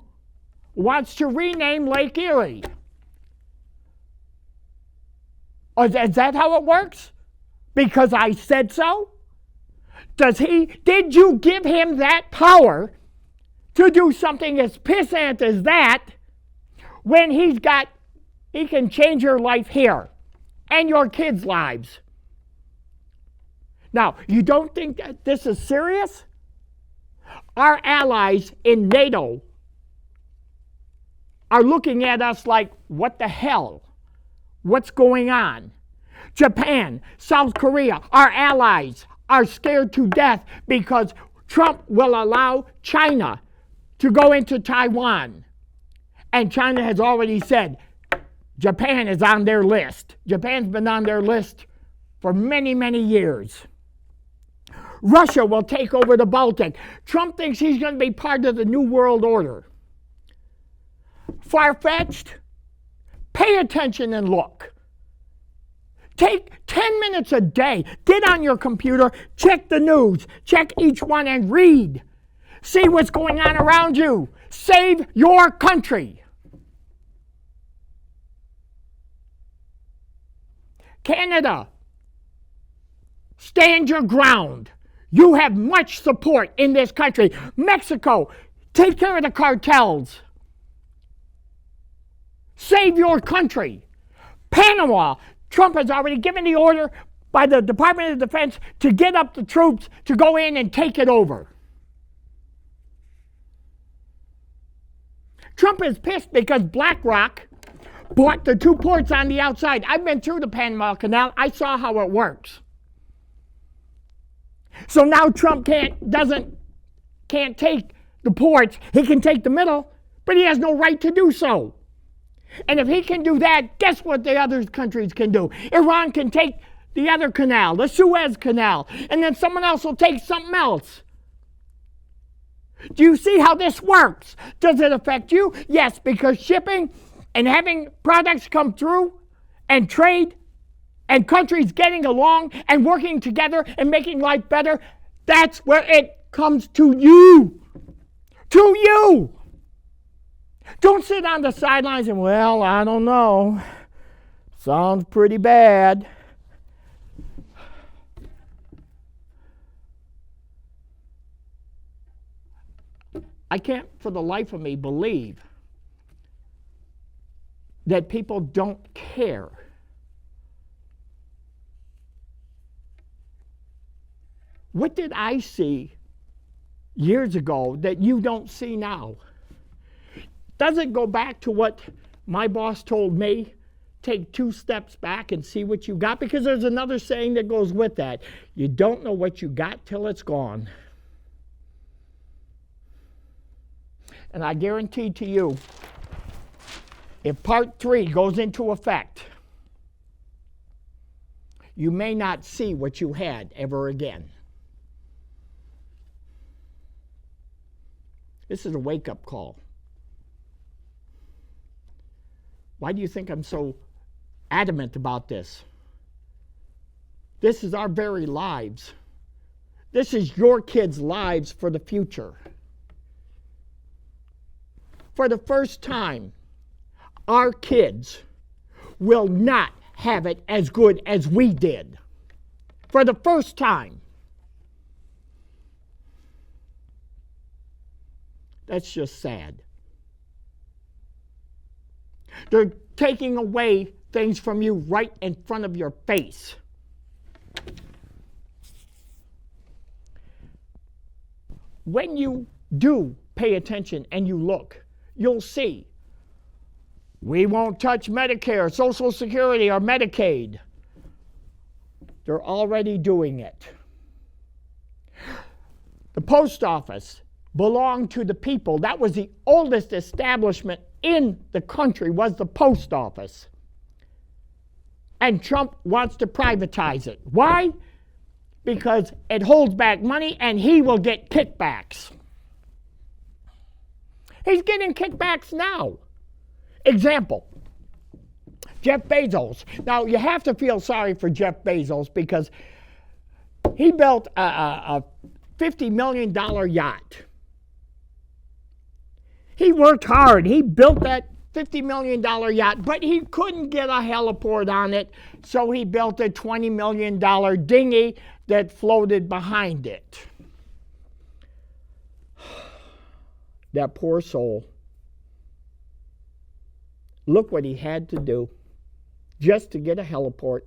wants to rename Lake Erie. Is that how it works? Because I said so? Did you give him that power to do something as pissant as that when he can change your life here and your kids' lives? Now, you don't think that this is serious? Our allies in NATO are looking at us like, what the hell? What's going on? Japan, South Korea, our allies are scared to death because Trump will allow China to go into Taiwan. And China has already said Japan is on their list. Japan's been on their list for many, many years. Russia will take over the Baltic. Trump thinks he's going to be part of the New World Order. Far-fetched? Pay attention and look. Take 10 minutes a day. Get on your computer, check the news, check each one and read. See what's going on around you. Save your country. Canada, stand your ground. You have much support in this country. Mexico, take care of the cartels. Save your country. Panama, Trump has already given the order by the Department of Defense to get up the troops to go in and take it over. Trump is pissed because BlackRock bought the 2 ports on the outside. I've been through the Panama Canal. I saw how it works. So now Trump can't take the ports. He can take the middle, but he has no right to do so. And if he can do that, guess what the other countries can do? Iran can take the other canal, the Suez Canal, and then someone else will take something else. Do you see how this works? Does it affect you? Yes, because shipping and having products come through and trade and countries getting along and working together and making life better, that's where it comes to you. To you. Don't sit on the sidelines and, well, I don't know. Sounds pretty bad. I can't for the life of me believe that people don't care. What did I see years ago that you don't see now? Does it go back to what my boss told me? Take 2 steps back and see what you got? Because there's another saying that goes with that. You don't know what you got till it's gone. And I guarantee to you, if Part 3 goes into effect, you may not see what you had ever again. This is a wake-up call. Why do you think I'm so adamant about this? This is our very lives. This is your kids' lives for the future. For the first time, our kids will not have it as good as we did. For the first time. That's just sad. They're taking away things from you right in front of your face. When you do pay attention and you look, you'll see we won't touch Medicare, Social Security, or Medicaid. They're already doing it. The post office belonged to the people. That was the oldest establishment in the country, was the post office. And Trump wants to privatize it. Why? Because it holds back money and he will get kickbacks. He's getting kickbacks now. Example, Jeff Bezos. Now, you have to feel sorry for Jeff Bezos because he built a $50 million yacht. He worked hard. He built that $50 million yacht, but he couldn't get a heliport on it, so he built a $20 million dinghy that floated behind it. That poor soul. Look what he had to do just to get a heliport.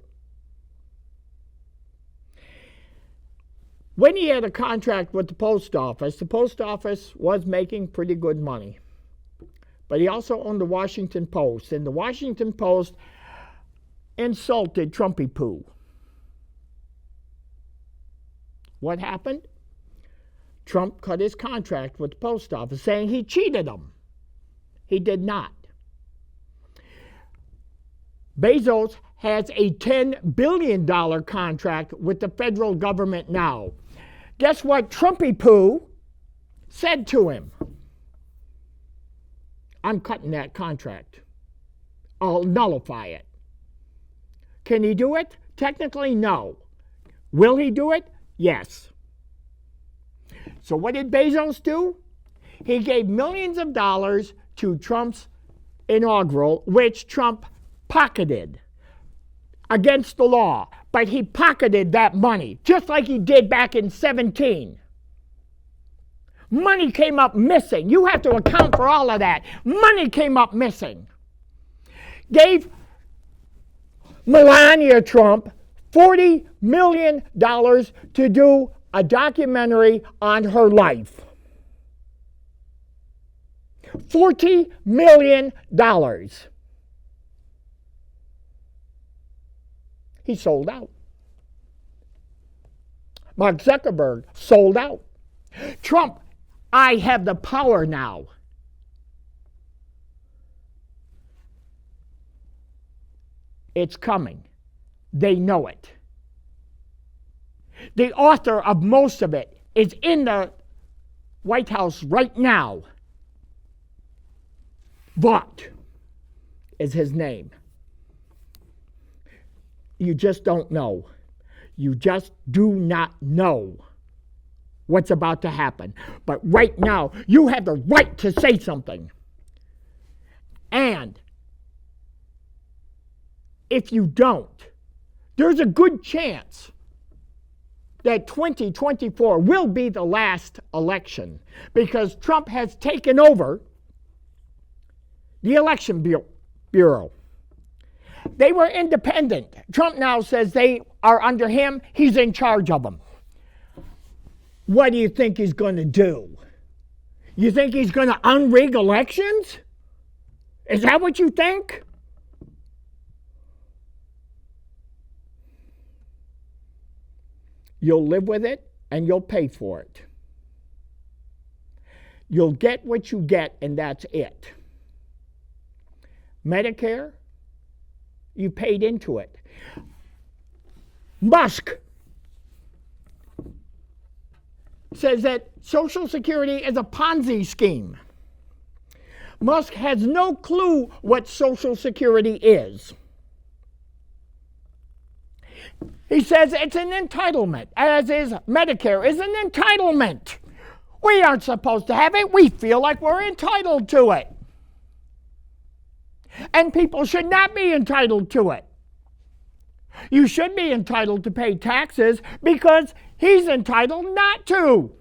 When he had a contract with the post office was making pretty good money. But he also owned the Washington Post, and the Washington Post insulted Trumpy Poo. What happened? Trump cut his contract with the post office, saying he cheated them. He did not. Bezos has a $10 billion contract with the federal government now. Guess what Trumpy Poo said to him? I'm cutting that contract. I'll nullify it. Can he do it? Technically, no. Will he do it? Yes. So what did Bezos do? He gave millions of dollars to Trump's inaugural, which Trump pocketed against the law. But he pocketed that money, just like he did back in 2017. Money came up missing. You have to account for all of that. Money came up missing. Gave Melania Trump $40 million to do a documentary on her life. $40 million. He sold out. Mark Zuckerberg sold out. Trump, I have the power now. It's coming. They know it. The author of most of it is in the White House right now. Vaught is his name. You just don't know. You just do not know what's about to happen. But right now, you have the right to say something. And if you don't, there's a good chance that 2024 will be the last election because Trump has taken over the election bureau. They were independent. Trump now says they are under him. He's in charge of them. What do you think he's going to do? You think he's going to unrig elections? Is that what you think? You'll live with it and you'll pay for it. You'll get what you get and that's it. Medicare, you paid into it. Musk says that Social Security is a Ponzi scheme. Musk has no clue what Social Security is. He says it's an entitlement, as is Medicare is an entitlement. We aren't supposed to have it. We feel like we're entitled to it. And people should not be entitled to it. You should be entitled to pay taxes because he's entitled not to.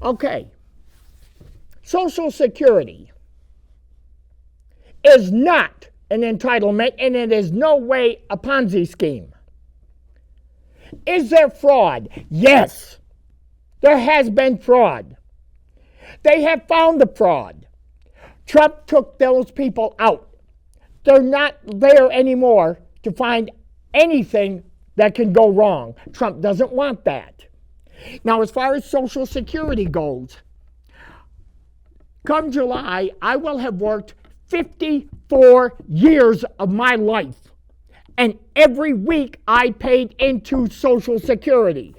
Okay. Social Security is not an entitlement, and it is no way a Ponzi scheme. Is there fraud? Yes. There has been fraud. They have found the fraud. Trump took those people out. They're not there anymore to find anything that can go wrong. Trump doesn't want that. Now, as far as Social Security goes, come July, I will have worked 54 years of my life. And every week I paid into Social Security.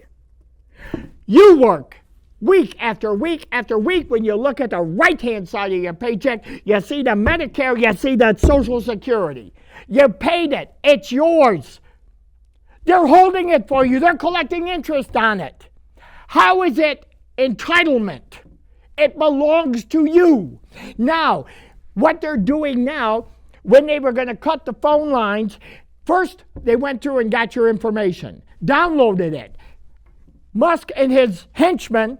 You work week after week after week. When you look at the right-hand side of your paycheck, you see the Medicare, you see the Social Security. You paid it. It's yours. They're holding it for you. They're collecting interest on it. How is it entitlement? It belongs to you. Now, what they're doing now, when they were going to cut the phone lines, first they went through and got your information, downloaded it. Musk and his henchmen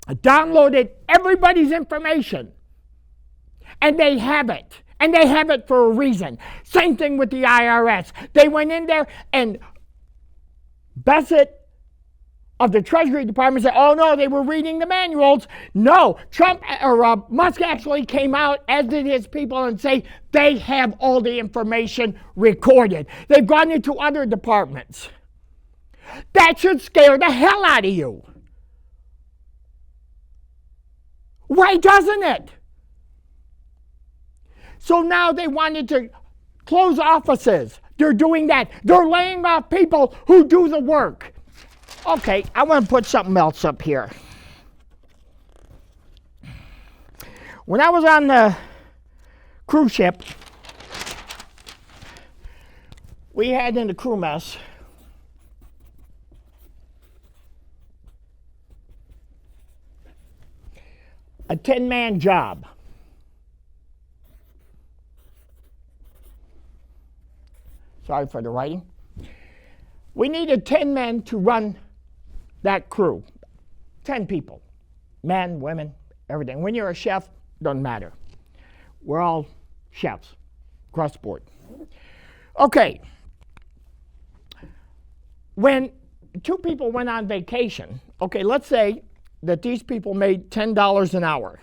downloaded everybody's information. And they have it. And they have it for a reason. Same thing with the IRS. They went in there and Bassett of the Treasury Department said, oh no, they were reading the manuals. No, Musk actually came out, as did his people, and say they have all the information recorded. They've gone into other departments. That should scare the hell out of you. Why doesn't it? So now they wanted to close offices. they're doing that. They're laying off people who do the work. Okay, I want to put something else up here. When I was on the cruise ship, we had in the crew mess a 10-man job. Sorry for the writing. We needed 10 men to run that crew. 10 people. Men, women, everything. When you're a chef, doesn't matter. We're all chefs across the board. Okay. When two people went on vacation, okay, let's say that these people made $10 an hour.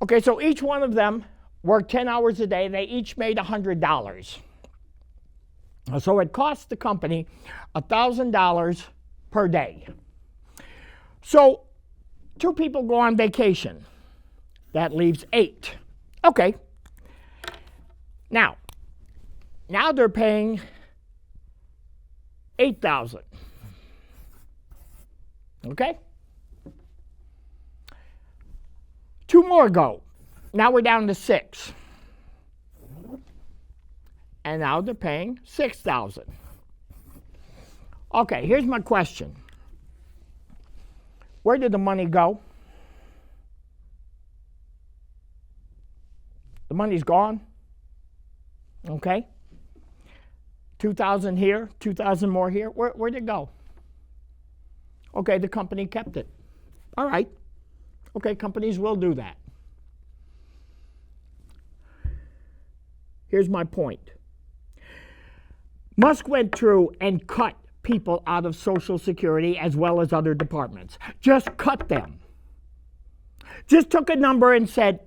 Okay, so each one of them worked 10 hours a day. They each made $100. So it cost the company $1,000 per day. So two people go on vacation. That leaves 8. Okay. Now they're paying $8,000. Okay? 2 more go. Now we're down to 6. And now they're paying $6,000. Okay, here's my question. Where did the money go? The money's gone. Okay? 2,000 here, 2,000 more here. Where'd it go? Okay, the company kept it. All right. Okay, companies will do that. Here's my point. Musk went through and cut people out of Social Security as well as other departments. Just cut them. Just took a number and said,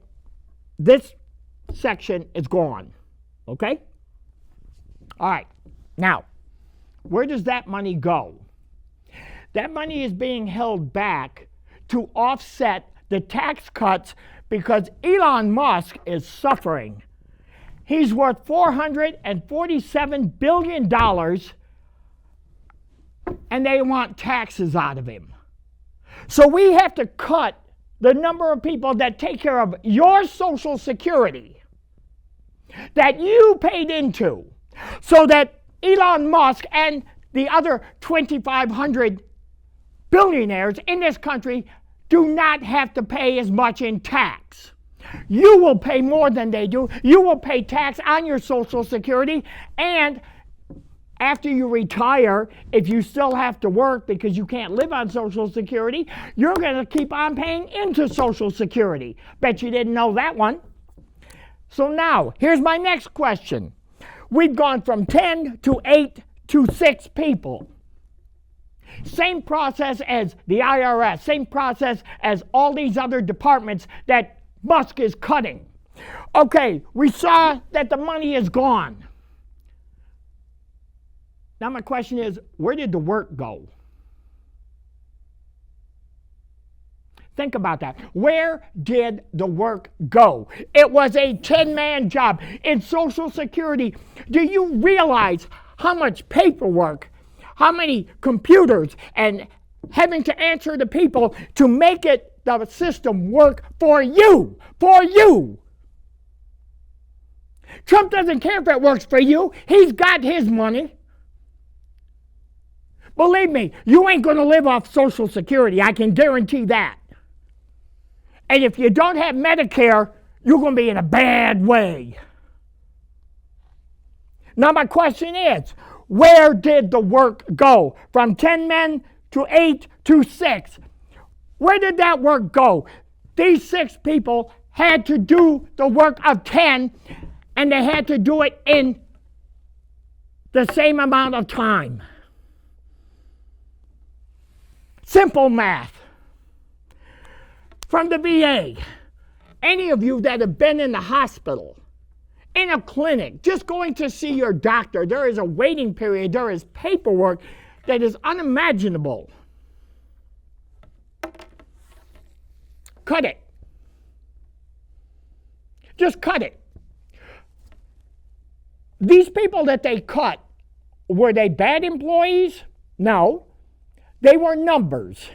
this section is gone. Okay? All right. Now, where does that money go? That money is being held back to offset the tax cuts because Elon Musk is suffering. He's worth $447 billion, and they want taxes out of him. So we have to cut the number of people that take care of your Social Security that you paid into, so that Elon Musk and the other 2,500 billionaires in this country do not have to pay as much in tax. You will pay more than they do. You will pay tax on your Social Security, and after you retire, if you still have to work because you can't live on Social Security, you're going to keep on paying into Social Security. Bet you didn't know that one. So now, here's my next question. We've gone from 10 to 8 to 6 people. Same process as the IRS, same process as all these other departments that Musk is cutting. Okay, we saw that the money is gone. Now my question is, where did the work go? Think about that. Where did the work go? It was a 10-man job. In Social Security, do you realize how much paperwork, how many computers, and having to answer to people to make it the system work for you? For you! Trump doesn't care if it works for you. He's got his money. Believe me, you ain't going to live off Social Security. I can guarantee that. And if you don't have Medicare, you're going to be in a bad way. Now my question is, where did the work go? From 10 men to 8 to 6. Where did that work go? These 6 people had to do the work of 10, and they had to do it in the same amount of time. Simple math. From the VA, any of you that have been in the hospital, in a clinic, just going to see your doctor, there is a waiting period, there is paperwork that is unimaginable. Cut it. Just cut it. these people that they cut, were they bad employees? No. They were numbers.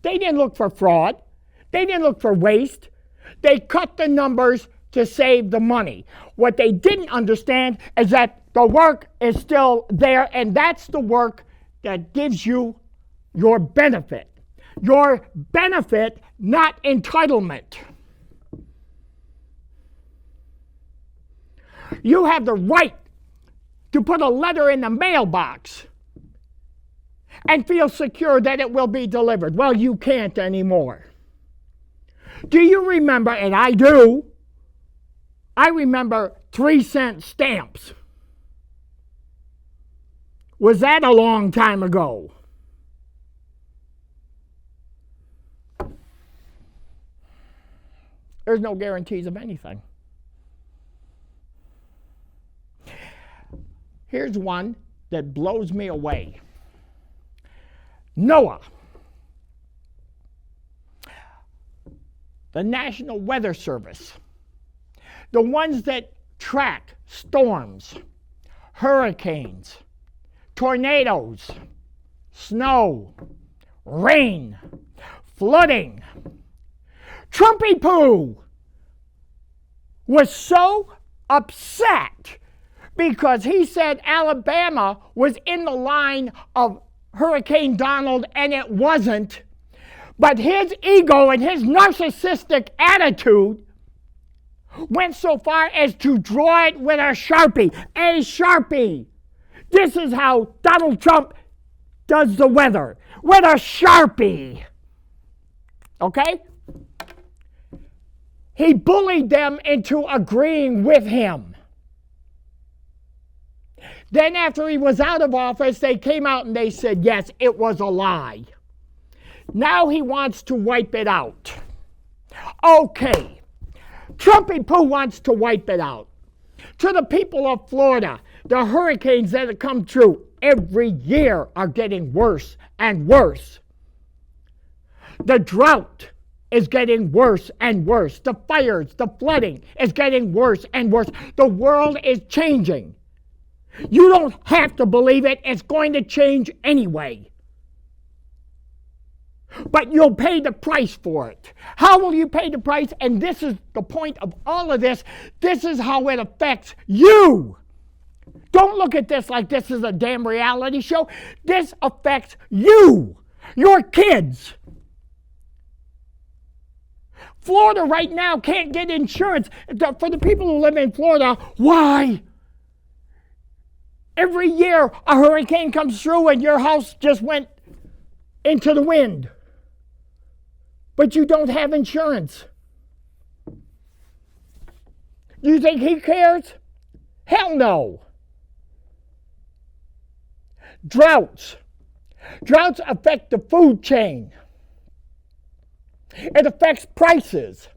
They didn't look for fraud. They didn't look for waste. They cut the numbers to save the money. What they didn't understand is that the work is still there, and that's the work that gives you your benefit. Your benefit, not entitlement. You have the right to put a letter in the mailbox and feel secure that it will be delivered. Well, you can't anymore. Do you remember, and I do, I remember 3-cent stamps. Was that a long time ago? There's no guarantees of anything. Here's one that blows me away. NOAA, the National Weather Service, the ones that track storms, hurricanes, tornadoes, snow, rain, flooding. Trumpy Poo was so upset because he said Alabama was in the line of Hurricane Donald, and it wasn't. But his ego and his narcissistic attitude went so far as to draw it with a Sharpie. A Sharpie. This is how Donald Trump does the weather. With a Sharpie. Okay? He bullied them into agreeing with him. Then after he was out of office, they came out and they said, yes, it was a lie. Now he wants to wipe it out. Okay. Trumpy Poo wants to wipe it out. To the people of Florida, the hurricanes that have come through every year are getting worse and worse. The drought is getting worse and worse. The fires, the flooding is getting worse and worse. The world is changing. You don't have to believe it. It's going to change anyway. But you'll pay the price for it. How will you pay the price? And this is the point of all of this. This is how it affects you. Don't look at this like this is a damn reality show. This affects you, your kids. Florida right now can't get insurance. For the people who live in Florida, why? Every year a hurricane comes through and your house just went into the wind. But you don't have insurance. You think he cares? Hell no. Droughts. Droughts affect the food chain. It affects prices.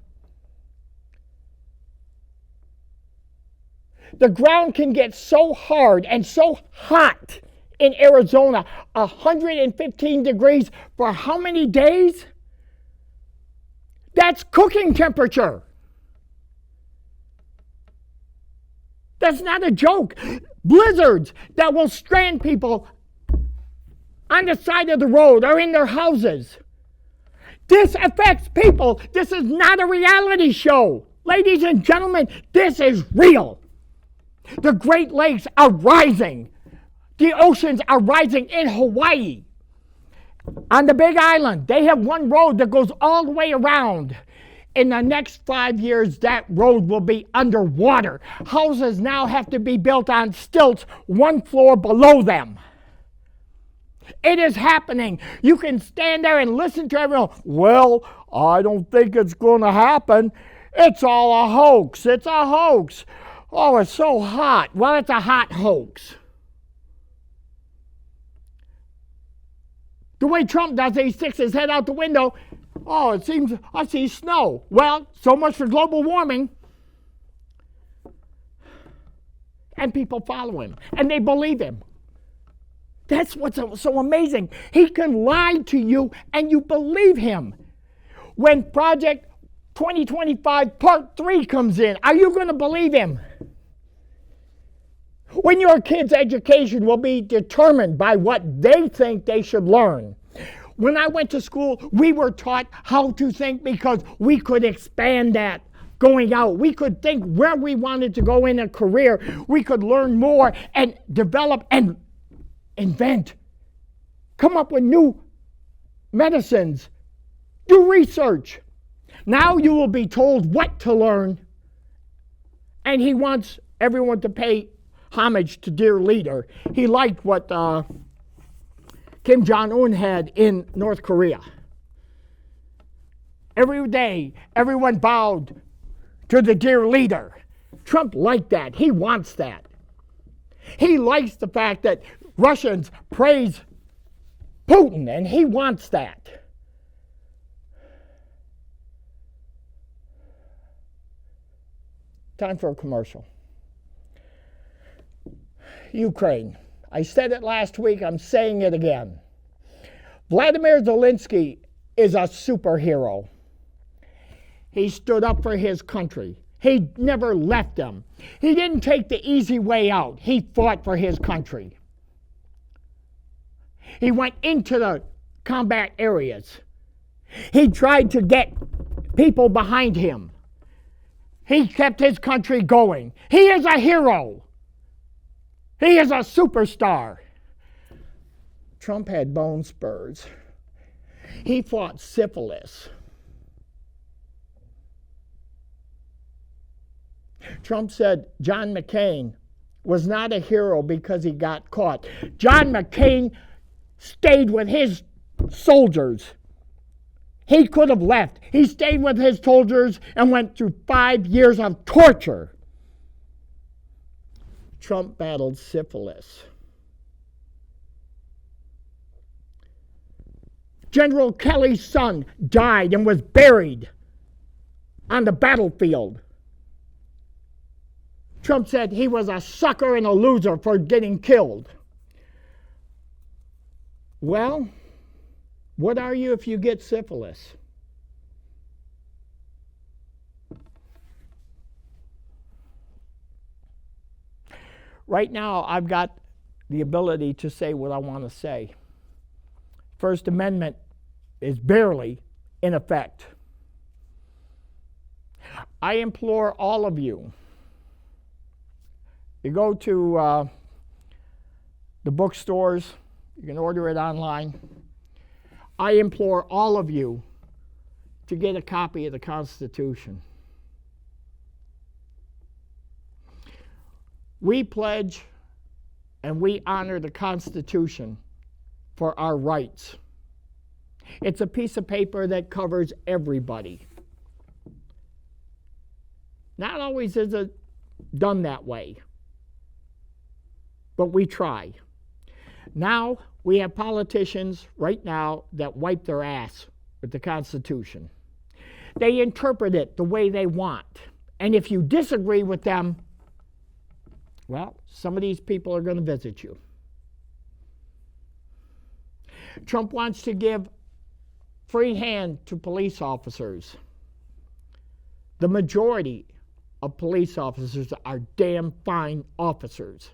The ground can get so hard and so hot in Arizona, 115 degrees for how many days? That's cooking temperature. That's not a joke. Blizzards that will strand people on the side of the road or in their houses. This affects people. This is not a reality show. Ladies and gentlemen, this is real. The Great Lakes are rising. The oceans are rising in Hawaii. On the Big Island, they have one road that goes all the way around. In the next 5 years, that road will be underwater. Houses now have to be built on stilts 1 floor below them. It is happening. You can stand there and listen to everyone. Well, I don't think it's going to happen. It's all a hoax. It's a hoax. Oh, it's so hot. Well, it's a hot hoax. The way Trump does it, he sticks his head out the window. Oh, it seems I see snow. Well, so much for global warming. And people follow him. And they believe him. That's what's so amazing. He can lie to you and you believe him. When Project 2025 Part 3 comes in, are you going to believe him? when your kids' education will be determined by what they think they should learn. When I went to school, we were taught how to think because we could expand that going out. We could think where we wanted to go in a career. We could learn more and develop and invent. Come up with new medicines. Do research. Now you will be told what to learn. And he wants everyone to pay homage to dear leader. He liked what Kim Jong-un had in North Korea. Every day, everyone bowed to the dear leader. Trump liked that. He wants that. He likes the fact that Russians praise Putin, and he wants that. Time for a commercial. Ukraine. I said it last week, I'm saying it again. Vladimir Zelensky is a superhero. He stood up for his country. He never left them. He didn't take the easy way out. He fought for his country. He went into the combat areas. He tried to get people behind him. He kept his country going. He is a hero. He is a superstar. Trump had bone spurs. He fought syphilis. Trump said John McCain was not a hero because he got caught. John McCain stayed with his soldiers. He could have left. He stayed with his soldiers and went through 5 years of torture. Trump battled syphilis. General Kelly's son died and was buried on the battlefield. Trump said he was a sucker and a loser for getting killed. Well, what are you if you get syphilis? Right now, I've got the ability to say what I want to say. First Amendment is barely in effect. I implore all of you, you go to the bookstores, you can order it online. I implore all of you to get a copy of the Constitution. We pledge and we honor the Constitution for our rights. It's a piece of paper that covers everybody. Not always is it done that way, but we try. Now, we have politicians right now that wipe their ass with the Constitution. They interpret it the way they want. And if you disagree with them, well, some of these people are going to visit you. Trump wants to give free hand to police officers. The majority of police officers are damn fine officers.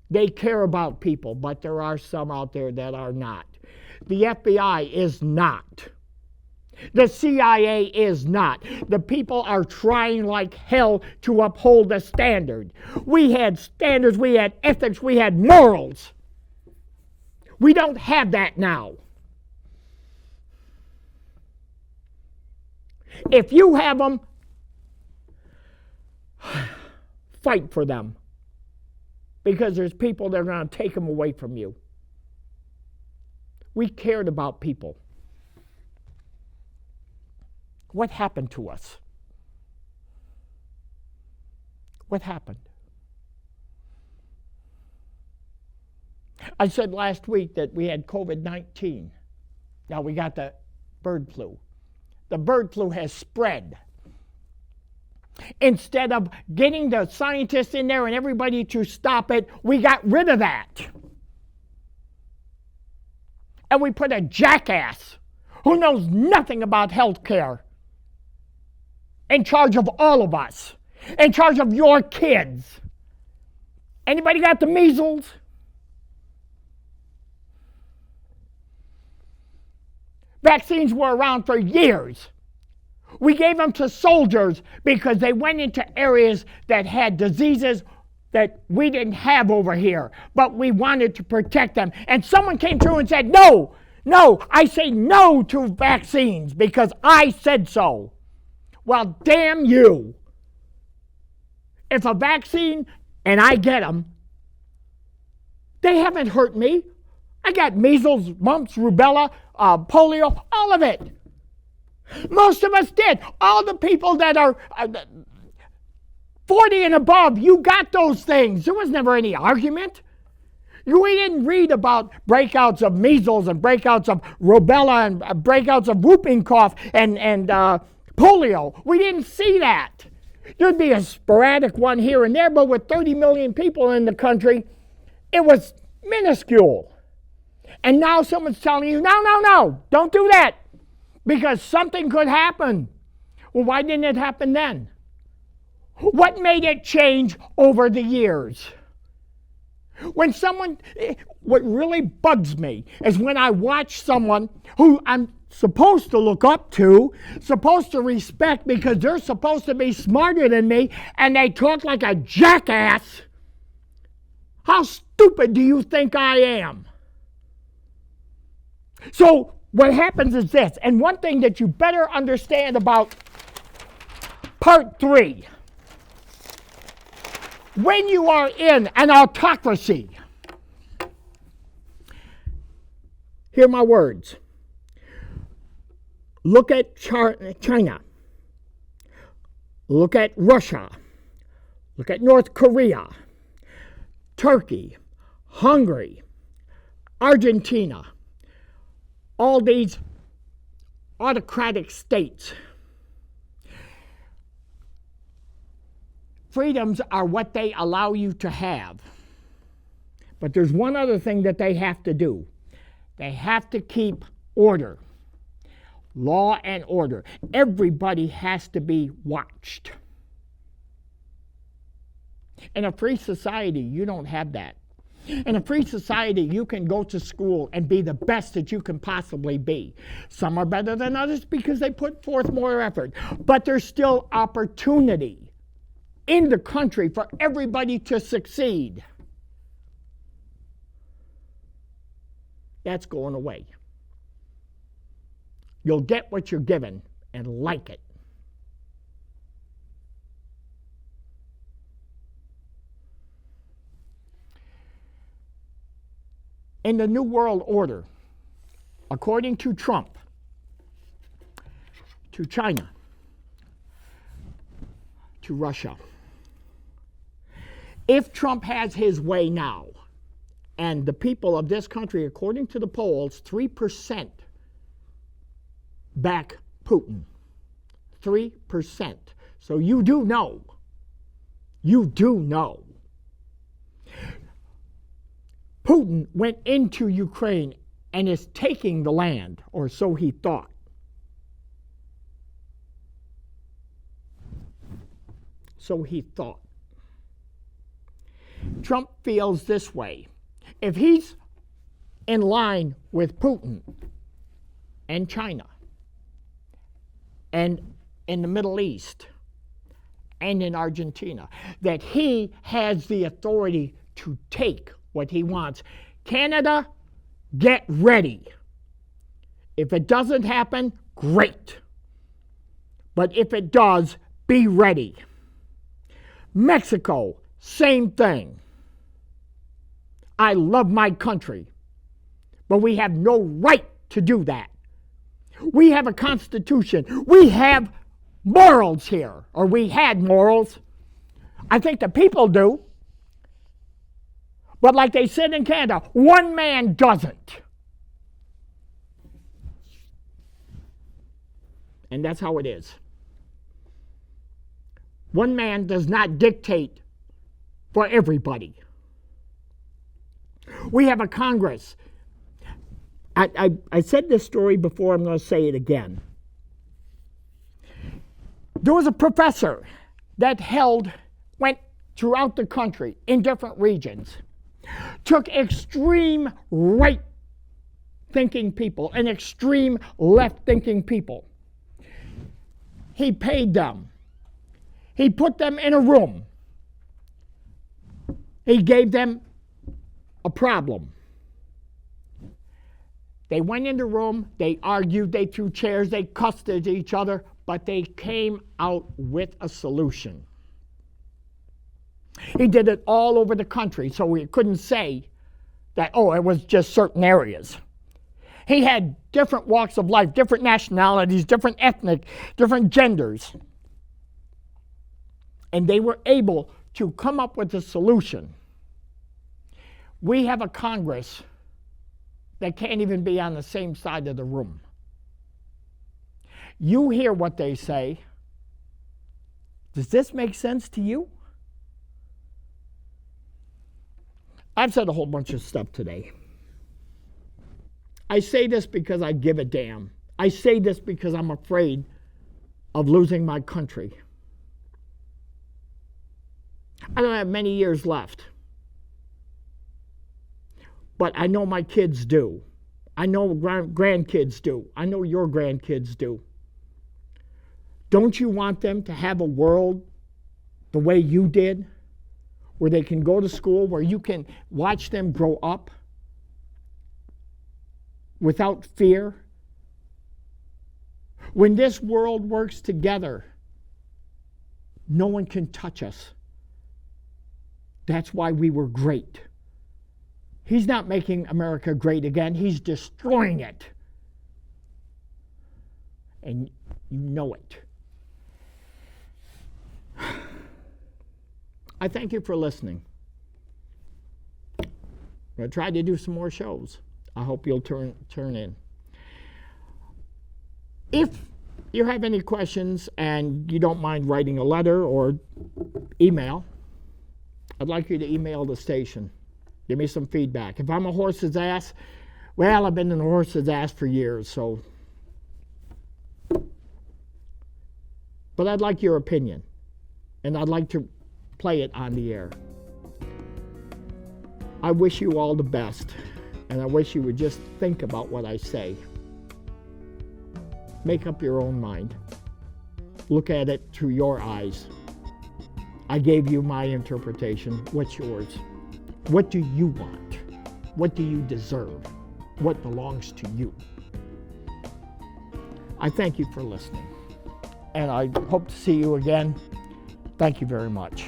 They care about people, but there are some out there that are not. The FBI is not. The CIA is not. The people are trying like hell to uphold the standard. We had standards, we had ethics, we had morals. We don't have that now. If you have them, fight for them. Because there's people that are going to take them away from you. We cared about people. What happened to us? What happened? I said last week that we had COVID-19. Now we got the bird flu. The bird flu has spread. Instead of getting the scientists in there and everybody to stop it, we got rid of that. And we put a jackass who knows nothing about health care in charge of all of us, in charge of your kids. Anybody got the measles? Vaccines were around for years. We gave them to soldiers because they went into areas that had diseases that we didn't have over here, but we wanted to protect them. And someone came through and said, no, I say no to vaccines because I said so. Well, damn you. If a vaccine, and I get them, they haven't hurt me. I got measles, mumps, rubella, polio, all of it. Most of us did. All the people that are 40 and above, you got those things. There was never any argument. We didn't read about breakouts of measles and breakouts of rubella and breakouts of whooping cough and polio. We didn't see that. There'd be a sporadic one here and there, but with 30 million people in the country, it was minuscule. And now someone's telling you, no, don't do that, because something could happen. Well, why didn't it happen then? What made it change over the years? What really bugs me is when I watch someone who I'm supposed to look up to, supposed to respect because they're supposed to be smarter than me, and they talk like a jackass. How stupid do you think I am? So what happens is this, and one thing that you better understand about part 3. When you are in an autocracy, hear my words. Look at China. Look at Russia. Look at North Korea, Turkey, Hungary, Argentina. All these autocratic states. Freedoms are what they allow you to have. But there's one other thing that they have to do. They have to keep order. Law and order. Everybody has to be watched. In a free society, you don't have that. In a free society, you can go to school and be the best that you can possibly be. Some are better than others because they put forth more effort. But there's still opportunity in the country for everybody to succeed. That's going away. You'll get what you're given and like it. In the New World Order, according to Trump, to China, to Russia, if Trump has his way now, and the people of this country, according to the polls, 3% back Putin. 3%. So you do know. Putin went into Ukraine and is taking the land, or so he thought. Trump feels this way. If he's in line with Putin and China and in the Middle East and in Argentina, that he has the authority to take what he wants. Canada, get ready. If it doesn't happen, great. But if it does, be ready. Mexico, same thing. I love my country, but we have no right to do that. We have a constitution. We have morals here, or we had morals. I think the people do. But like they said in Canada, one man doesn't. And that's how it is. One man does not dictate for everybody. We have a Congress. I said this story before, I'm going to say it again. There was a professor that went throughout the country in different regions took extreme right-thinking people and extreme left-thinking people. He paid them. He put them in a room. He gave them a problem. They went in the room, they argued, they threw chairs, they cussed at each other, but they came out with a solution. He did it all over the country, so we couldn't say that, oh, it was just certain areas. He had different walks of life, different nationalities, different ethnic, different genders. And they were able to come up with a solution. We have a Congress that can't even be on the same side of the room. You hear what they say. Does this make sense to you? I've said a whole bunch of stuff today. I say this because I give a damn. I say this because I'm afraid of losing my country. I don't have many years left. But I know my kids do. I know grandkids do. I know your grandkids do. Don't you want them to have a world the way you did? Where they can go to school, where you can watch them grow up without fear? When this world works together, no one can touch us. That's why we were great. He's not making America great again. He's destroying it. And you know it. I thank you for listening. I'm going to try to do some more shows. I hope you'll turn in. If you have any questions and you don't mind writing a letter or email, I'd like you to email the station. Give me some feedback. If I'm a horse's ass, well, I've been in a horse's ass for years, so. But I'd like your opinion, and I'd like to play it on the air. I wish you all the best, and I wish you would just think about what I say. Make up your own mind. Look at it through your eyes. I gave you my interpretation. What's yours? What do you want? What do you deserve? What belongs to you? I thank you for listening, and I hope to see you again. Thank you very much.